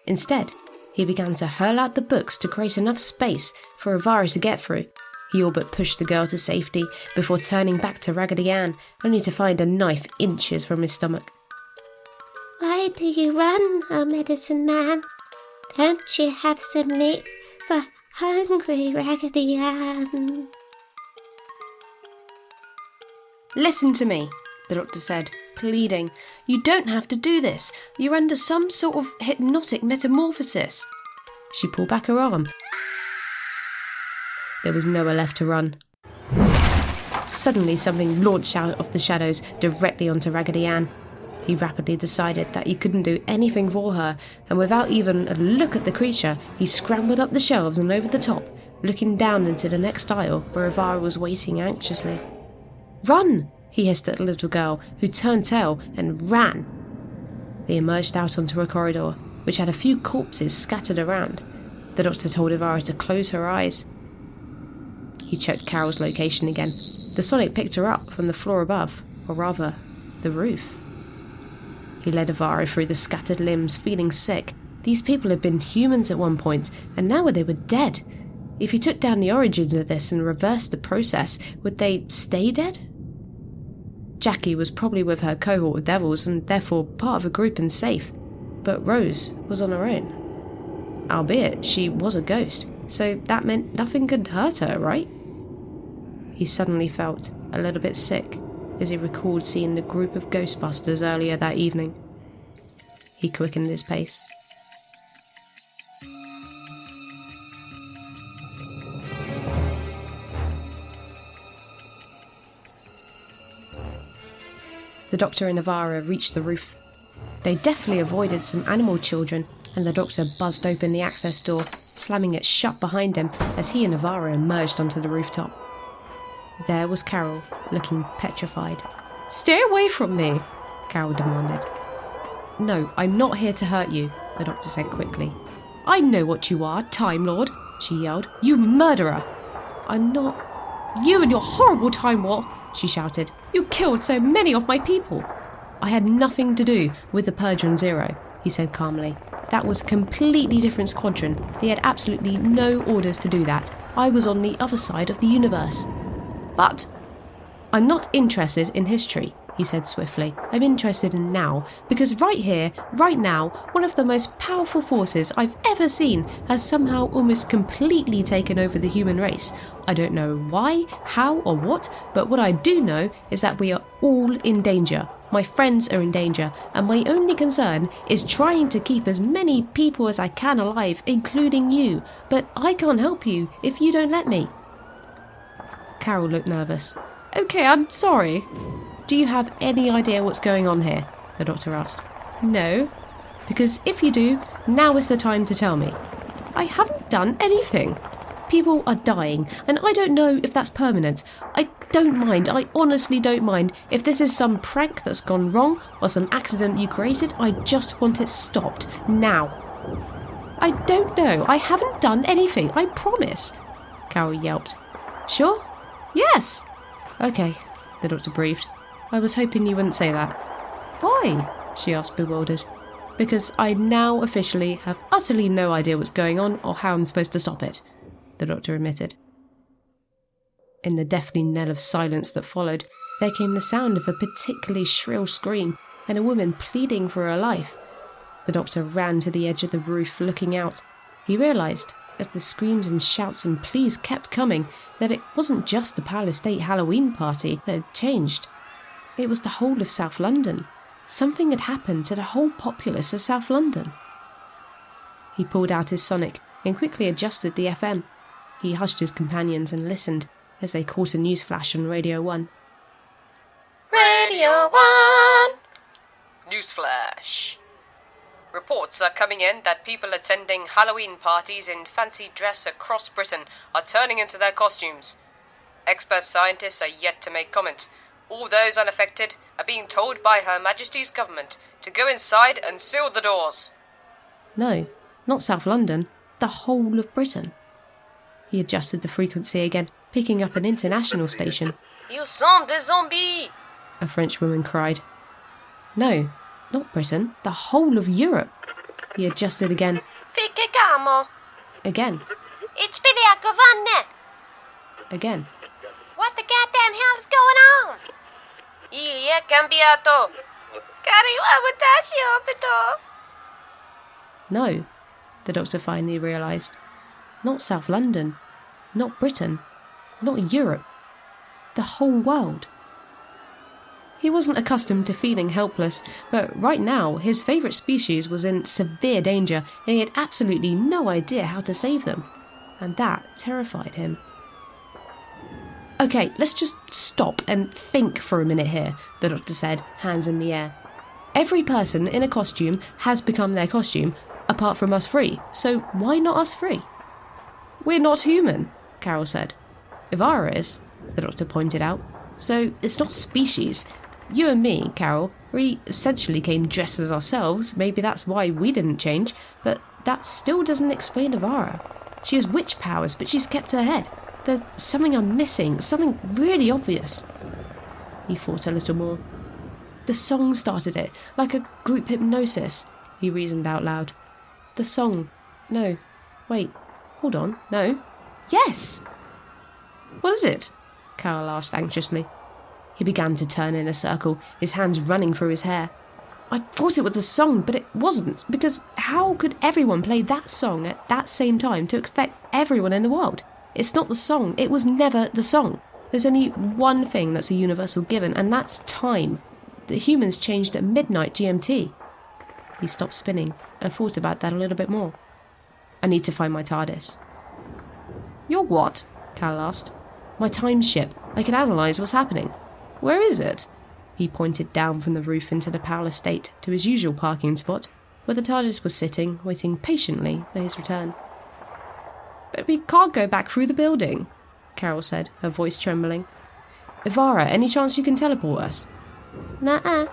Instead, he began to hurl out the books to create enough space for Ivara to get through. He all but pushed the girl to safety before turning back to Raggedy Ann, only to find a knife inches from his stomach. Why do you run, oh medicine man? Don't you have some meat for hungry Raggedy Ann? "Listen to me," the doctor said, pleading. "You don't have to do this. You're under some sort of hypnotic metamorphosis." She pulled back her arm. There was nowhere left to run. Suddenly something launched out of the shadows directly onto Raggedy Ann. He rapidly decided that he couldn't do anything for her, and without even a look at the creature, he scrambled up the shelves and over the top, looking down into the next aisle where Ivara was waiting anxiously. "Run!" he hissed at the little girl, who turned tail and ran. They emerged out onto a corridor, which had a few corpses scattered around. The doctor told Ivara to close her eyes. He checked Carol's location again. The Sonic picked her up from the floor above, or rather, the roof. He led Ivara through the scattered limbs, feeling sick. These people had been humans at one point, and now they were dead. If he took down the origins of this and reversed the process, would they stay dead? Jackie was probably with her cohort of devils and therefore part of a group and safe, but Rose was on her own. Albeit she was a ghost, so that meant nothing could hurt her, right? He suddenly felt a little bit sick as he recalled seeing the group of Ghostbusters earlier that evening. He quickened his pace. The doctor and Ivara reached the roof. They deftly avoided some animal children, and the doctor buzzed open the access door, slamming it shut behind him as he and Ivara emerged onto the rooftop. There was Carol, looking petrified. "Stay away from me," Carol demanded. "No, I'm not here to hurt you," the doctor said quickly. I know what you are, Time Lord, she yelled. You murderer! I'm not... You and your horrible Time War, she shouted. You killed so many of my people. I had nothing to do with the Purge on Zero, he said calmly. That was a completely different squadron. They had absolutely no orders to do that. I was on the other side of the universe. But I'm not interested in history, he said swiftly. I'm interested in now, because right here, right now, one of the most powerful forces I've ever seen has somehow almost completely taken over the human race. I don't know why, how, or what, but what I do know is that we are all in danger. My friends are in danger, and my only concern is trying to keep as many people as I can alive, including you. But I can't help you if you don't let me. Carol looked nervous. Okay, I'm sorry. Do you have any idea what's going on here? The doctor asked. No. Because if you do, now is the time to tell me. I haven't done anything. People are dying, and I don't know if that's permanent. I don't mind, I honestly don't mind. If this is some prank that's gone wrong, or some accident you created, I just want it stopped. Now. I don't know, I haven't done anything, I promise. Carol yelped. Sure? Yes. Okay, the doctor breathed. I was hoping you wouldn't say that. Why? She asked, bewildered. Because I now officially have utterly no idea what's going on or how I'm supposed to stop it, the doctor admitted. In the deathly knell of silence that followed, there came the sound of a particularly shrill scream and a woman pleading for her life. The doctor ran to the edge of the roof, looking out. He realised, as the screams and shouts and pleas kept coming, that it wasn't just the Powell Estate Halloween party that had changed. It was the whole of South London. Something had happened to the whole populace of South London. He pulled out his sonic and quickly adjusted the FM. He hushed his companions and listened as they caught a news flash on Radio 1. Radio 1! Newsflash. Reports are coming in that people attending Halloween parties in fancy dress across Britain are turning into their costumes. Expert scientists are yet to make comment. All those unaffected are being told by Her Majesty's government to go inside and seal the doors. No, not South London, the whole of Britain. He adjusted the frequency again, picking up an international station. You sont des zombies! A French woman cried. No, not Britain, the whole of Europe. He adjusted again. Fique calmo. Again. It's Billy Gwanmama. Again. What the goddamn hell is going on? Il è cambiato. No, the doctor finally realised. Not South London. Not Britain. Not Europe. The whole world. He wasn't accustomed to feeling helpless, but right now his favourite species was in severe danger and he had absolutely no idea how to save them. And that terrified him. Okay, let's just stop and think for a minute here, the doctor said, hands in the air. Every person in a costume has become their costume, apart from us three, so why not us three? We're not human, Carol said. Ivara is, the doctor pointed out. So it's not species. You and me, Carol, we essentially came dressed as ourselves. Maybe that's why we didn't change, but that still doesn't explain Ivara. She has witch powers, but she's kept her head. There's something I'm missing, something really obvious. He thought a little more. The song started it, like a group hypnosis, he reasoned out loud. The song. No. Wait. Hold on. No. Yes! What is it? Carol asked anxiously. He began to turn in a circle, his hands running through his hair. I thought it was the song, but it wasn't, because how could everyone play that song at that same time to affect everyone in the world? It's not the song. It was never the song. There's only one thing that's a universal given, and that's time. The humans changed at midnight GMT. He stopped spinning and thought about that a little bit more. I need to find my TARDIS. Your what? Cal asked. My time ship. I can analyse what's happening. Where is it? He pointed down from the roof into the Powell Estate to his usual parking spot, where the TARDIS was sitting, waiting patiently for his return. But we can't go back through the building, Carol said, her voice trembling. Ivara, any chance you can teleport us? Nuh-uh,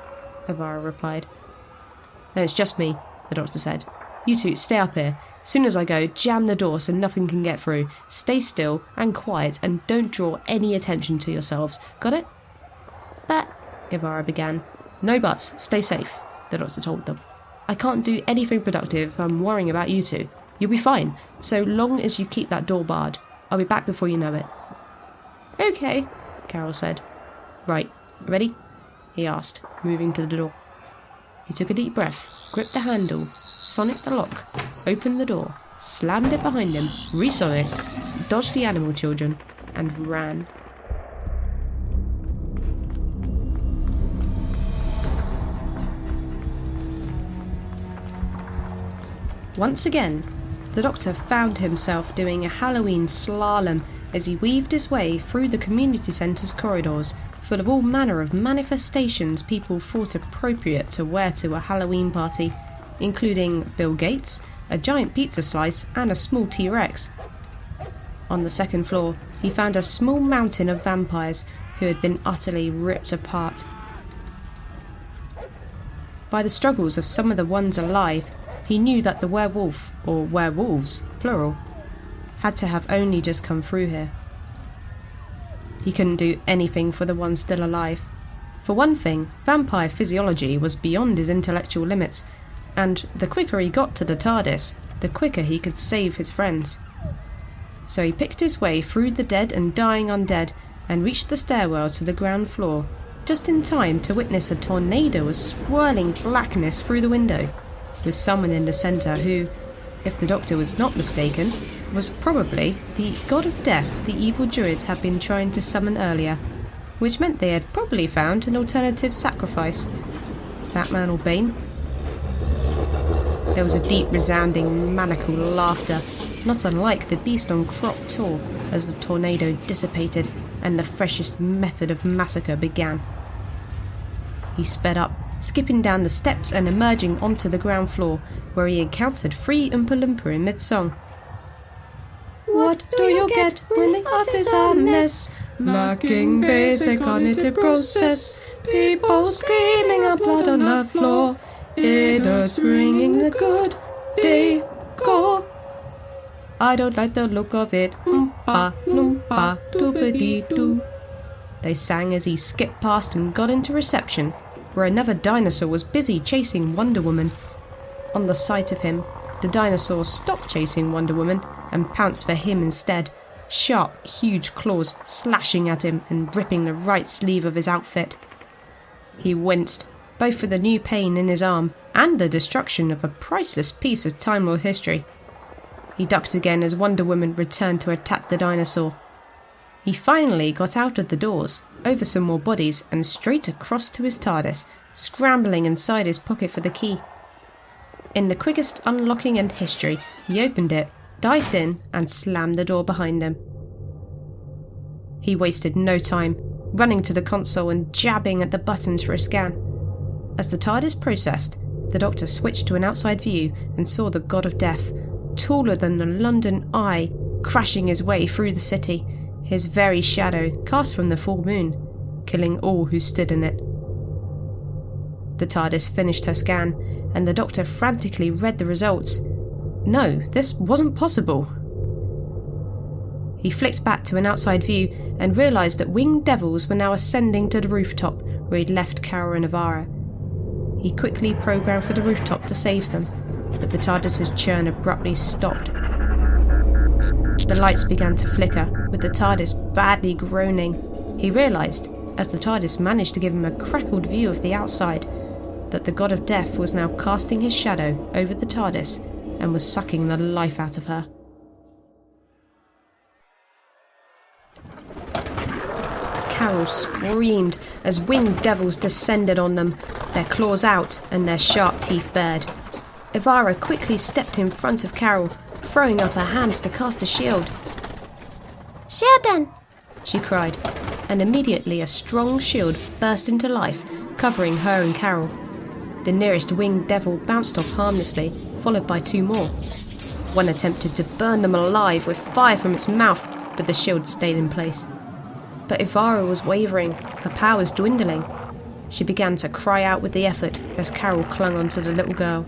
Ivara replied. Then it's just me, the doctor said. You two, stay up here. Soon as I go, jam the door so nothing can get through. Stay still and quiet and don't draw any attention to yourselves. Got it?" But Ivara began. "No buts. Stay safe," the doctor told them. "I can't do anything productive if I'm worrying about you two. You'll be fine, so long as you keep that door barred. I'll be back before you know it." "Okay," Carol said. "Right, ready?" he asked, moving to the door. He took a deep breath, gripped the handle, sonicked the lock, opened the door, slammed it behind him, re-sonicked, dodged the animal children, and ran. Once again, the doctor found himself doing a Halloween slalom as he weaved his way through the community centre's corridors, full of all manner of manifestations people thought appropriate to wear to a Halloween party, including Bill Gates, a giant pizza slice, and a small T-Rex. On the second floor, he found a small mountain of vampires who had been utterly ripped apart. By the struggles of some of the ones alive, he knew that the werewolf, or werewolves, plural, had to have only just come through here. He couldn't do anything for the ones still alive. For one thing, vampire physiology was beyond his intellectual limits, and the quicker he got to the TARDIS, the quicker he could save his friends. So he picked his way through the dead and dying undead and reached the stairwell to the ground floor, just in time to witness a tornado of swirling blackness through the window, with someone in the centre who, if the doctor was not mistaken, was probably the god of death the evil druids had been trying to summon earlier, which meant they had probably found an alternative sacrifice. Batman or Bane? There was a deep, resounding, maniacal laughter, not unlike the beast on Crop Tour, as the tornado dissipated and the freshest method of massacre began. He sped up, skipping down the steps and emerging onto the ground floor, where he encountered 3 Oompa Loompa in mid-song. "What do you get when the earth is a mess? Lacking basic cognitive process. People screaming and blood on the floor. Idiots bringing the good decor. I don't like the look of it. Oompa loompa doobity-doo." They sang as he skipped past and got into reception, where another dinosaur was busy chasing Wonder Woman. On the sight of him, the dinosaur stopped chasing Wonder Woman and pounced for him instead, sharp, huge claws slashing at him and ripping the right sleeve of his outfit. He winced, both for the new pain in his arm and the destruction of a priceless piece of Time Lord history. He ducked again as Wonder Woman returned to attack the dinosaur. He finally got out of the doors, over some more bodies, and straight across to his TARDIS, scrambling inside his pocket for the key. In the quickest unlocking in history, he opened it, dived in, and slammed the door behind him. He wasted no time, running to the console and jabbing at the buttons for a scan. As the TARDIS processed, the Doctor switched to an outside view and saw the God of Death, taller than the London Eye, crashing his way through the city, his very shadow cast from the full moon, killing all who stood in it. The TARDIS finished her scan, and the Doctor frantically read the results. No, this wasn't possible. He flicked back to an outside view and realised that winged devils were now ascending to the rooftop where he'd left Carol and Ivara. He quickly programmed for the rooftop to save them, but the TARDIS's churn abruptly stopped. The lights began to flicker, with the TARDIS badly groaning. He realised, as the TARDIS managed to give him a crackled view of the outside, that the God of Death was now casting his shadow over the TARDIS and was sucking the life out of her. Carol screamed as winged devils descended on them, their claws out and their sharp teeth bared. Ivara quickly stepped in front of Carol, throwing up her hands to cast a shield. "Sheldon!" she cried, and immediately a strong shield burst into life, covering her and Carol. The nearest winged devil bounced off harmlessly, followed by 2 more. One attempted to burn them alive with fire from its mouth, but the shield stayed in place. But Ivara was wavering, her powers dwindling. She began to cry out with the effort as Carol clung onto the little girl.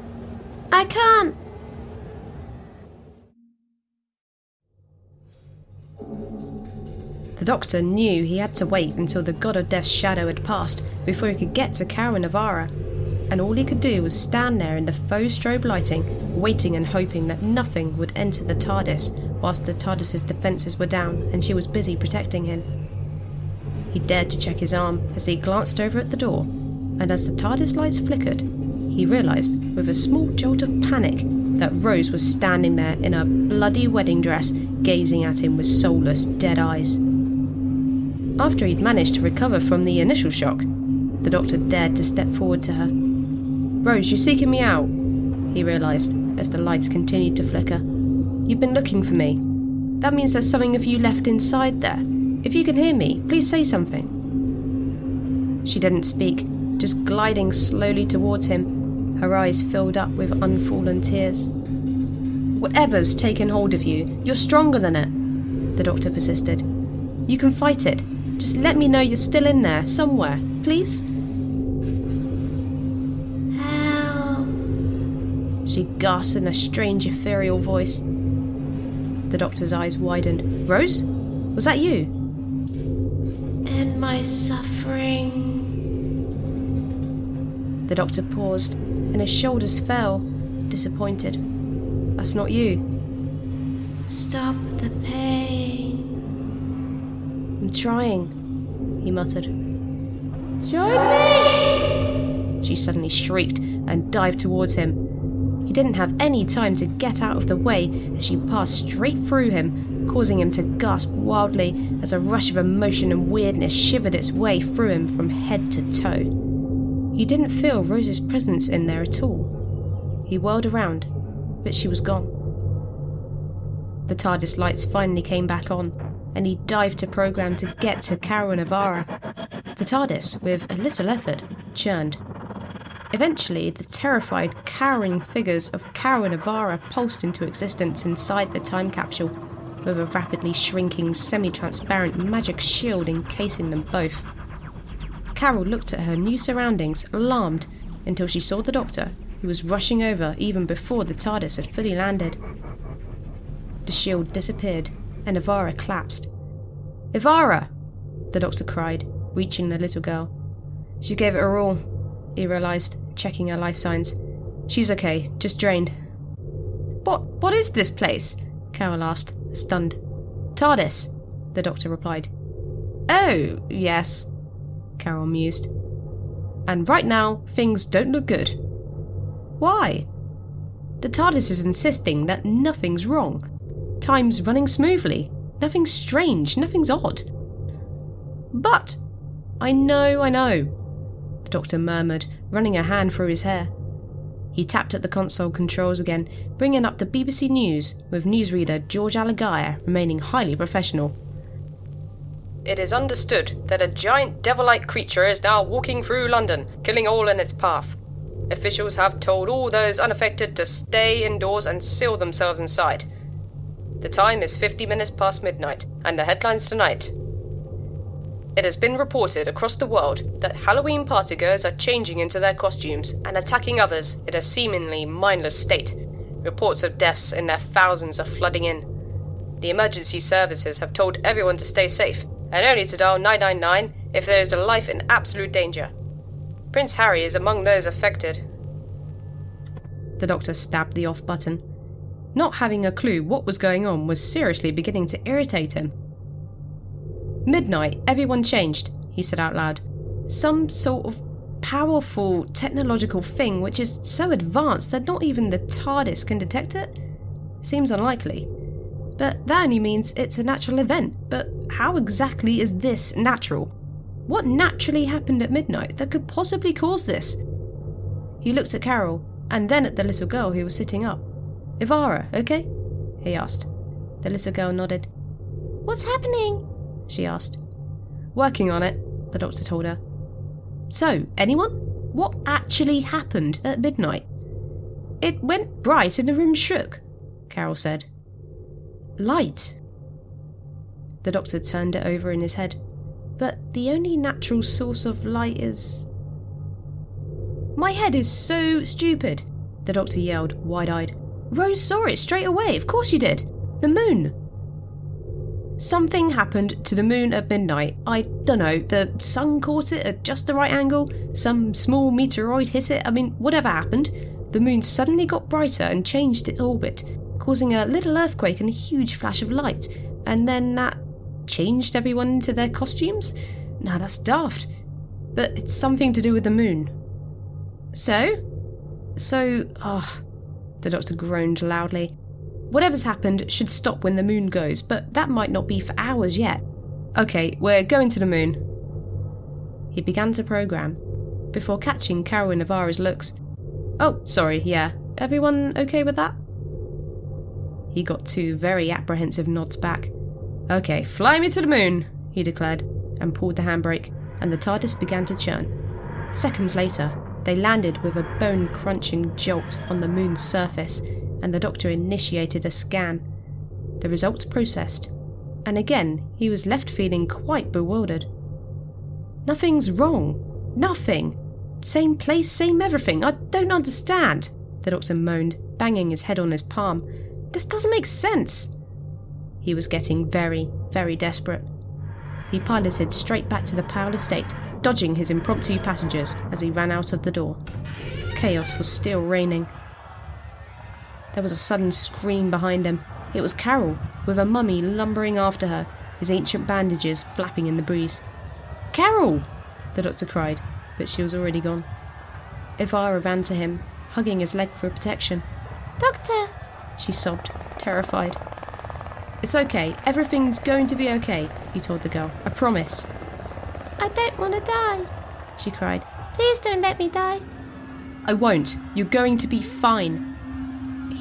"I can't!" The doctor knew he had to wait until the god of death's shadow had passed before he could get to Carol Navarra, and all he could do was stand there in the faux strobe lighting, waiting and hoping that nothing would enter the TARDIS whilst the TARDIS's defences were down and she was busy protecting him. He dared to check his arm as he glanced over at the door, and as the TARDIS lights flickered, he realised with a small jolt of panic that Rose was standing there in a bloody wedding dress, gazing at him with soulless, dead eyes. After he'd managed to recover from the initial shock, the doctor dared to step forward to her. "Rose, you're seeking me out," he realised as the lights continued to flicker. "You've been looking for me. That means there's something of you left inside there. If you can hear me, please say something." She didn't speak, just gliding slowly towards him, her eyes filled up with unfallen tears. "Whatever's taken hold of you, you're stronger than it," the doctor persisted. "You can fight it. Just let me know you're still in there, somewhere, please?" Help! She gasped in a strange ethereal voice. The doctor's eyes widened. "Rose? Was that you?" And my suffering. The doctor paused, and his shoulders fell, disappointed. "That's not you." Stop the pain. "I'm trying," he muttered. Join me! She suddenly shrieked and dived towards him. He didn't have any time to get out of the way as she passed straight through him, causing him to gasp wildly as a rush of emotion and weirdness shivered its way through him from head to toe. He didn't feel Rose's presence in there at all. He whirled around, but she was gone. The TARDIS lights finally came back on, and he dived to program to get to Carol Navarra. The TARDIS, with a little effort, churned. Eventually, the terrified, cowering figures of Carol Navarra pulsed into existence inside the time capsule, with a rapidly shrinking, semi-transparent magic shield encasing them both. Carol looked at her new surroundings, alarmed, until she saw the doctor, who was rushing over even before the TARDIS had fully landed. The shield disappeared, and Ivara collapsed. "Ivara!" the doctor cried, reaching the little girl. She gave it her all, he realised, checking her life signs. "She's okay, just drained." What is this place?" Carol asked, stunned. "TARDIS," the doctor replied. "Oh, yes," Carol mused. "And right now, things don't look good." "Why?" "The TARDIS is insisting that nothing's wrong. Time's running smoothly. Nothing's strange, nothing's odd." "But—" I know, the doctor murmured, running a hand through his hair. He tapped at the console controls again, bringing up the BBC News, with newsreader George Alagaya remaining highly professional. "It is understood that a giant devil-like creature is now walking through London, killing all in its path. Officials have told all those unaffected to stay indoors and seal themselves inside. The time is 50 minutes past midnight, and the headlines tonight. It has been reported across the world that Halloween partygoers are changing into their costumes and attacking others in a seemingly mindless state. Reports of deaths in their thousands are flooding in. The emergency services have told everyone to stay safe, and only to dial 999 if there is a life in absolute danger. Prince Harry is among those affected." The doctor stabbed the off button. Not having a clue what was going on was seriously beginning to irritate him. "Midnight, everyone changed," he said out loud. "Some sort of powerful technological thing which is so advanced that not even the TARDIS can detect it? Seems unlikely. But that only means it's a natural event. But how exactly is this natural? What naturally happened at midnight that could possibly cause this?" He looked at Carol, and then at the little girl who was sitting up. "Ivara, okay?" he asked. The little girl nodded. What's happening? She asked. "Working on it," the doctor told her. "So, anyone? What actually happened at midnight?" "It went bright and the room shook," Carol said. "Light." The doctor turned it over in his head. "But the only natural source of light is..." "My head is so stupid," the doctor yelled, wide-eyed. "Rose saw it straight away, of course you did. The moon." Something happened to the moon at midnight. I don't know, the sun caught it at just the right angle, some small meteoroid hit it, whatever happened. The moon suddenly got brighter and changed its orbit, causing a little earthquake and a huge flash of light, and then that changed everyone into their costumes? Now that's daft, but it's something to do with the moon. So, the doctor groaned loudly. Whatever's happened should stop when the moon goes, but that might not be for hours yet. Okay, we're going to the moon. He began to program, before catching Carol and Navarra's looks. Oh, sorry, yeah. Everyone okay with that? He got 2 very apprehensive nods back. Okay, fly me to the moon, he declared, and pulled the handbrake, and the TARDIS began to churn. Seconds later, they landed with a bone-crunching jolt on the moon's surface, and the doctor initiated a scan. The results processed, and again he was left feeling quite bewildered. Nothing's wrong. Nothing. Same place, same everything. I don't understand, the doctor moaned, banging his head on his palm. This doesn't make sense. He was getting very, very desperate. He piloted straight back to the Powell Estate, dodging his impromptu passengers as he ran out of the door. Chaos was still reigning. There was a sudden scream behind him. It was Carol, with a mummy lumbering after her, his ancient bandages flapping in the breeze. Carol! The doctor cried, but she was already gone. Ivara ran to him, hugging his leg for protection. Doctor! She sobbed, terrified. It's okay, everything's going to be okay, he told the girl. I promise. I don't want to die, she cried. Please don't let me die. I won't. You're going to be fine.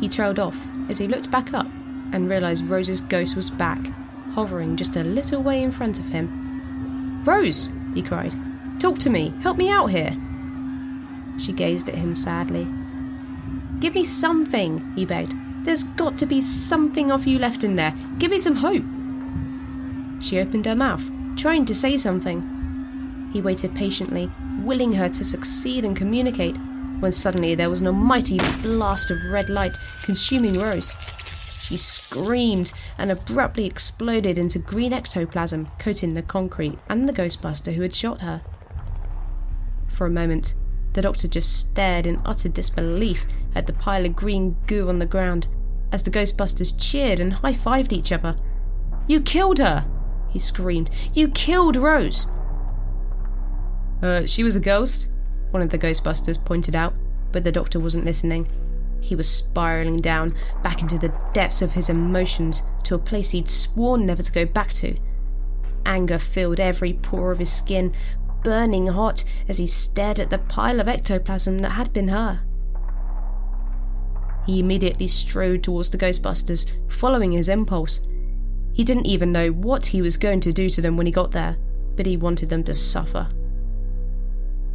He trailed off as he looked back up and realised Rose's ghost was back, hovering just a little way in front of him. Rose, he cried. Talk to me. Help me out here. She gazed at him sadly. Give me something, he begged. There's got to be something of you left in there. Give me some hope. She opened her mouth, trying to say something. He waited patiently, willing her to succeed and communicate, when suddenly there was an almighty blast of red light consuming Rose. She screamed and abruptly exploded into green ectoplasm, coating the concrete and the Ghostbuster who had shot her. For a moment, the doctor just stared in utter disbelief at the pile of green goo on the ground, as the Ghostbusters cheered and high-fived each other. You killed her! He screamed. You killed Rose! She was a ghost? One of the Ghostbusters pointed out, but the doctor wasn't listening. He was spiralling down, back into the depths of his emotions, to a place he'd sworn never to go back to. Anger filled every pore of his skin, burning hot as he stared at the pile of ectoplasm that had been her. He immediately strode towards the Ghostbusters, following his impulse. He didn't even know what he was going to do to them when he got there, but he wanted them to suffer.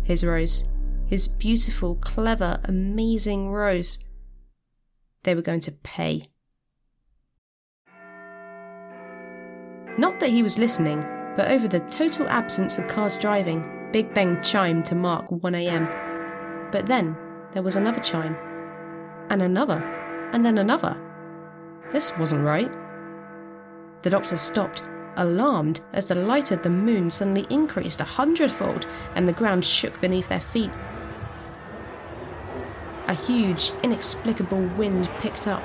His Rose, his beautiful, clever, amazing Rose. They were going to pay. Not that he was listening, but over the total absence of cars driving, Big Ben chimed to mark 1 a.m. But then there was another chime, and another, and then another. This wasn't right. The doctor stopped, alarmed as the light of the moon suddenly increased 100-fold and the ground shook beneath their feet. A huge, inexplicable wind picked up,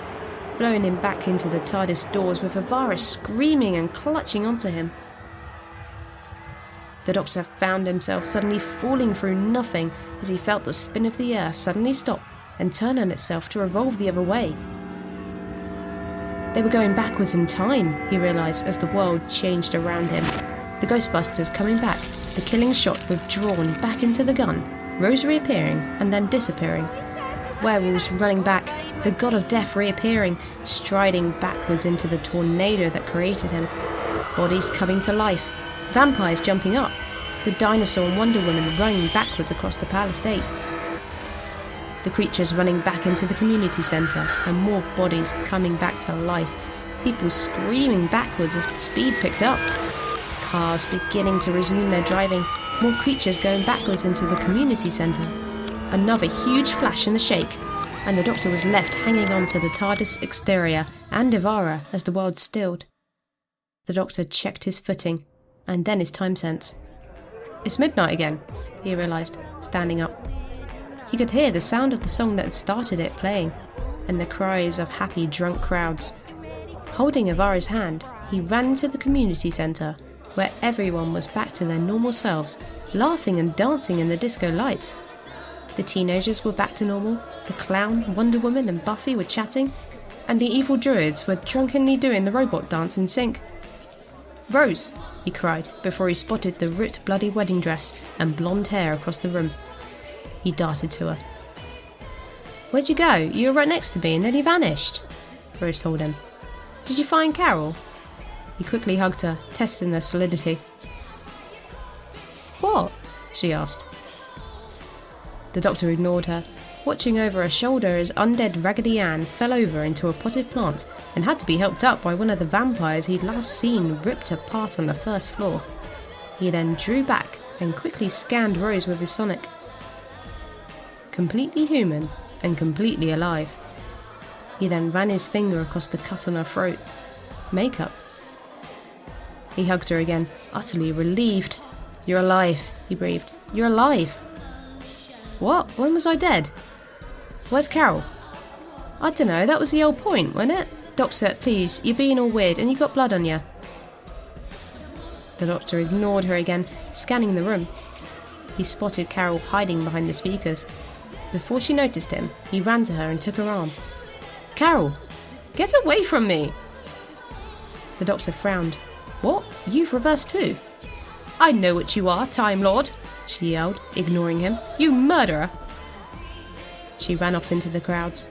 blowing him back into the TARDIS doors with Ivara screaming and clutching onto him. The doctor found himself suddenly falling through nothing as he felt the spin of the earth suddenly stop and turn on itself to revolve the other way. They were going backwards in time, he realised as the world changed around him. The Ghostbusters coming back, the killing shot withdrawn back into the gun, Rose reappearing and then disappearing. Werewolves running back, the god of death reappearing, striding backwards into the tornado that created him. Bodies coming to life, vampires jumping up, the dinosaur and Wonder Woman running backwards across the Powell Estate. The creatures running back into the community centre, and more bodies coming back to life. People screaming backwards as the speed picked up. Cars beginning to resume their driving, more creatures going backwards into the community centre. Another huge flash and a shake, and the doctor was left hanging on to the TARDIS exterior and Ivara as the world stilled. The doctor checked his footing, and then his time sense. It's midnight again, he realised, standing up. He could hear the sound of the song that had started it playing, and the cries of happy, drunk crowds. Holding Ivara's hand, he ran to the community centre, where everyone was back to their normal selves, laughing and dancing in the disco lights. The teenagers were back to normal, the clown, Wonder Woman and Buffy were chatting, and the evil druids were drunkenly doing the robot dance in sync. "Rose!" he cried, before he spotted the ripped bloody wedding dress and blonde hair across the room. He darted to her. "Where'd you go? You were right next to me and then you vanished," Rose told him. "Did you find Carol?" He quickly hugged her, testing her solidity. "What?" she asked. The doctor ignored her, watching over her shoulder as undead Raggedy Ann fell over into a potted plant and had to be helped up by one of the vampires he'd last seen ripped apart on the first floor. He then drew back and quickly scanned Rose with his sonic. Completely human and completely alive. He then ran his finger across the cut on her throat. Makeup. He hugged her again, utterly relieved. "You're alive," he breathed. "You're alive." "What? When was I dead? Where's Carol?" "I dunno, that was the old point, wasn't it? Doctor, please, you're being all weird and you got blood on you." The doctor ignored her again, scanning the room. He spotted Carol hiding behind the speakers. Before she noticed him, he ran to her and took her arm. "Carol, get away from me!" The doctor frowned. "What? You've reversed too?" "I know what you are, Time Lord," she yelled, ignoring him. "You murderer!" She ran off into the crowds.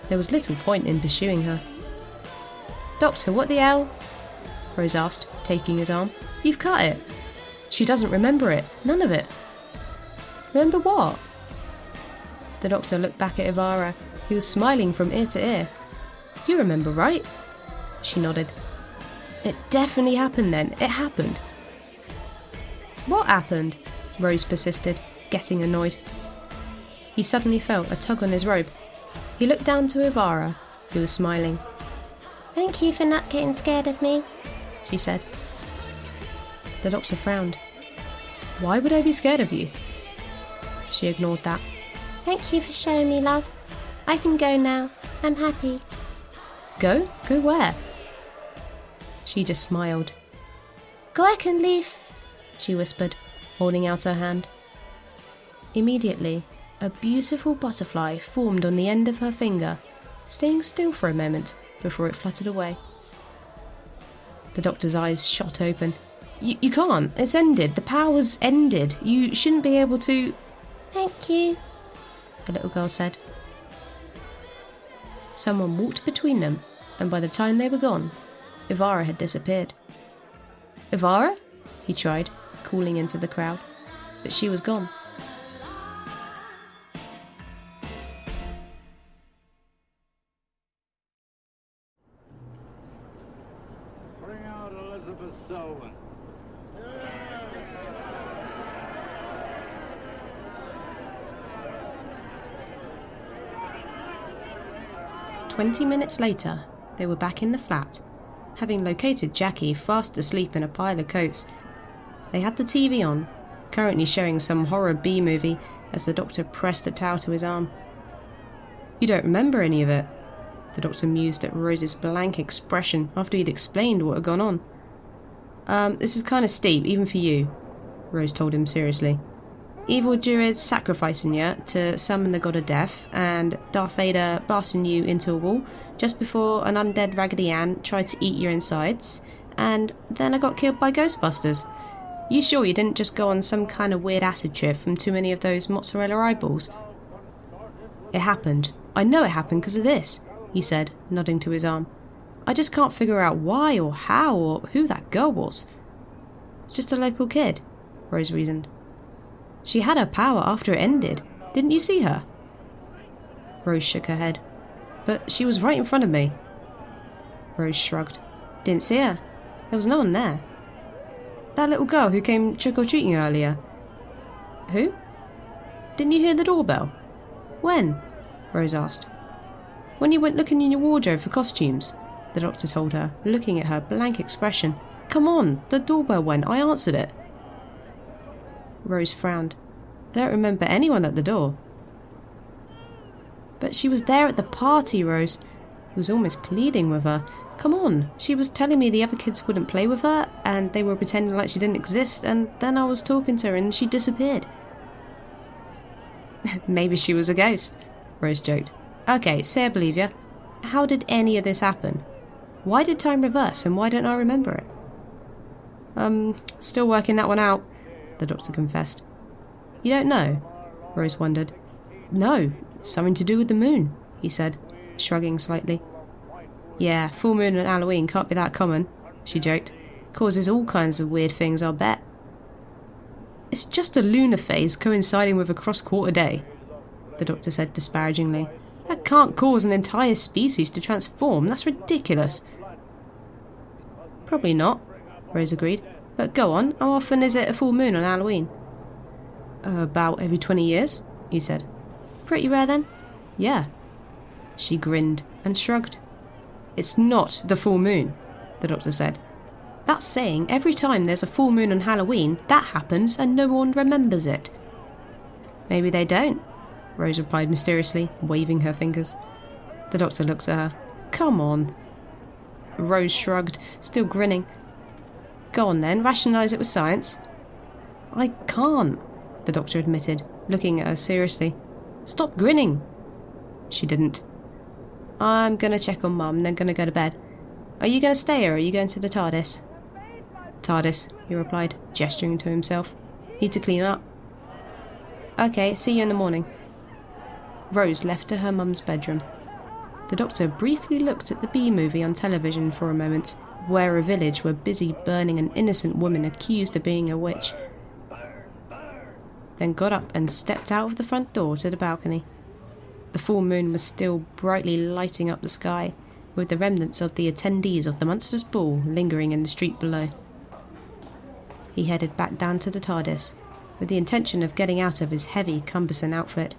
There was little point in pursuing her. "Doctor, what the hell?" Rose asked, taking his arm. "You've cut it." "She doesn't remember it. None of it." "Remember what?" The doctor looked back at Ivara, who was smiling from ear to ear. "You remember, right?" She nodded. "It definitely happened then. It happened." "What happened?" Rose persisted, getting annoyed. He suddenly felt a tug on his robe. He looked down to Ivara, who was smiling. Thank you for not getting scared of me, she said. The doctor frowned. "Why would I be scared of you?" She ignored that. Thank you for showing me love. I can go now. I'm happy. Go? Go where? She just smiled. Go back and leave, she whispered, holding out her hand. Immediately, a beautiful butterfly formed on the end of her finger, staying still for a moment before it fluttered away. The doctor's eyes shot open. You can't. It's ended. The power's ended. You shouldn't be able to... Thank you, the little girl said. Someone walked between them, and by the time they were gone, Ivara had disappeared. Ivara? He tried, calling into the crowd, but she was gone. Bring out Elizabeth Selwyn. 20 minutes later, they were back in the flat, having located Jackie fast asleep in a pile of coats. They had the TV on, currently showing some horror B-movie as the doctor pressed a towel to his arm. You don't remember any of it? The doctor mused at Rose's blank expression after he'd explained what had gone on. This is kind of steep, even for you, Rose told him seriously. Evil druids sacrificing you to summon the god of death, and Darth Vader blasting you into a wall just before an undead Raggedy Ann tried to eat your insides, and then I got killed by Ghostbusters. You sure you didn't just go on some kind of weird acid trip from too many of those mozzarella eyeballs? It happened. I know it happened because of this, he said, nodding to his arm. I just can't figure out why or how or who that girl was. Just a local kid, Rose reasoned. She had her power after it ended. Didn't you see her? Rose shook her head. But she was right in front of me. Rose shrugged. Didn't see her. There was no one there. That little girl who came trick-or-treating earlier. Who? Didn't you hear the doorbell? When? Rose asked. When you went looking in your wardrobe for costumes, the doctor told her, looking at her blank expression. Come on, the doorbell went, I answered it. Rose frowned. I don't remember anyone at the door. But she was there at the party, Rose. He was almost pleading with her. Come on, she was telling me the other kids wouldn't play with her, and they were pretending like she didn't exist, and then I was talking to her and she disappeared. Maybe she was a ghost, Rose joked. Okay, say I believe you. How did any of this happen? Why did time reverse, and why don't I remember it? Still working that one out, the doctor confessed. You don't know? Rose wondered. No, it's something to do with the moon, he said, shrugging slightly. Yeah, full moon and Halloween can't be that common, she joked. Causes all kinds of weird things, I'll bet. It's just a lunar phase coinciding with a cross-quarter day, the doctor said disparagingly. That can't cause an entire species to transform, that's ridiculous. Probably not, Rose agreed. But go on, how often is it a full moon on Halloween? About every 20 years, he said. Pretty rare then? Yeah. She grinned and shrugged. It's not the full moon, the doctor said. That's saying every time there's a full moon on Halloween, that happens and no one remembers it. Maybe they don't, Rose replied mysteriously, waving her fingers. The doctor looked at her. Come on. Rose shrugged, still grinning. Go on then, rationalise it with science. I can't, the doctor admitted, looking at her seriously. Stop grinning. She didn't. I'm gonna check on Mum, then gonna go to bed. Are you gonna stay or are you going to the TARDIS? TARDIS, he replied, gesturing to himself. Need to clean up. Okay, see you in the morning. Rose left to her mum's bedroom. The doctor briefly looked at the B-movie on television for a moment, where a village were busy burning an innocent woman accused of being a witch. Then got up and stepped out of the front door to the balcony. The full moon was still brightly lighting up the sky, with the remnants of the attendees of the monster's ball lingering in the street below. He headed back down to the TARDIS, with the intention of getting out of his heavy, cumbersome outfit.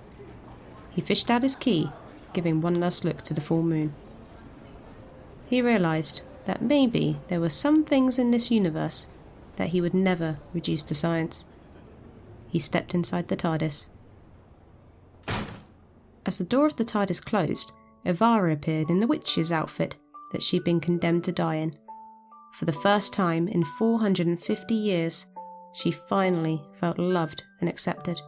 He fished out his key, giving one last look to the full moon. He realised that maybe there were some things in this universe that he would never reduce to science. He stepped inside the TARDIS. As the door of the TARDIS closed, Ivara appeared in the witch's outfit that she'd been condemned to die in. For the first time in 450 years, she finally felt loved and accepted.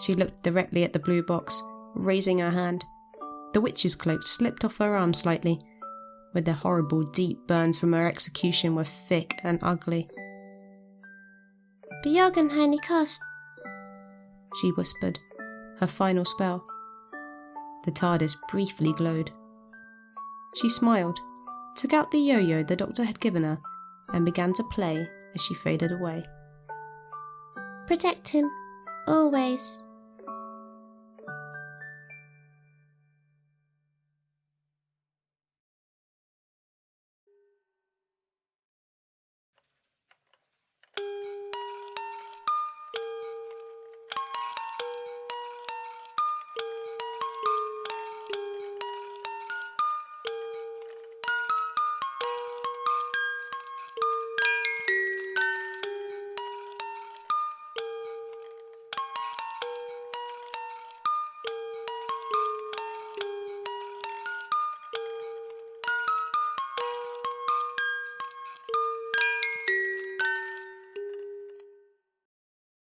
She looked directly at the blue box, raising her hand. The witch's cloak slipped off her arm slightly, where the horrible deep burns from her execution were thick and ugly. Bjorgen Heine Kost, she whispered, her final spell. The TARDIS briefly glowed. She smiled, took out the yo-yo the doctor had given her, and began to play as she faded away. Protect him, always.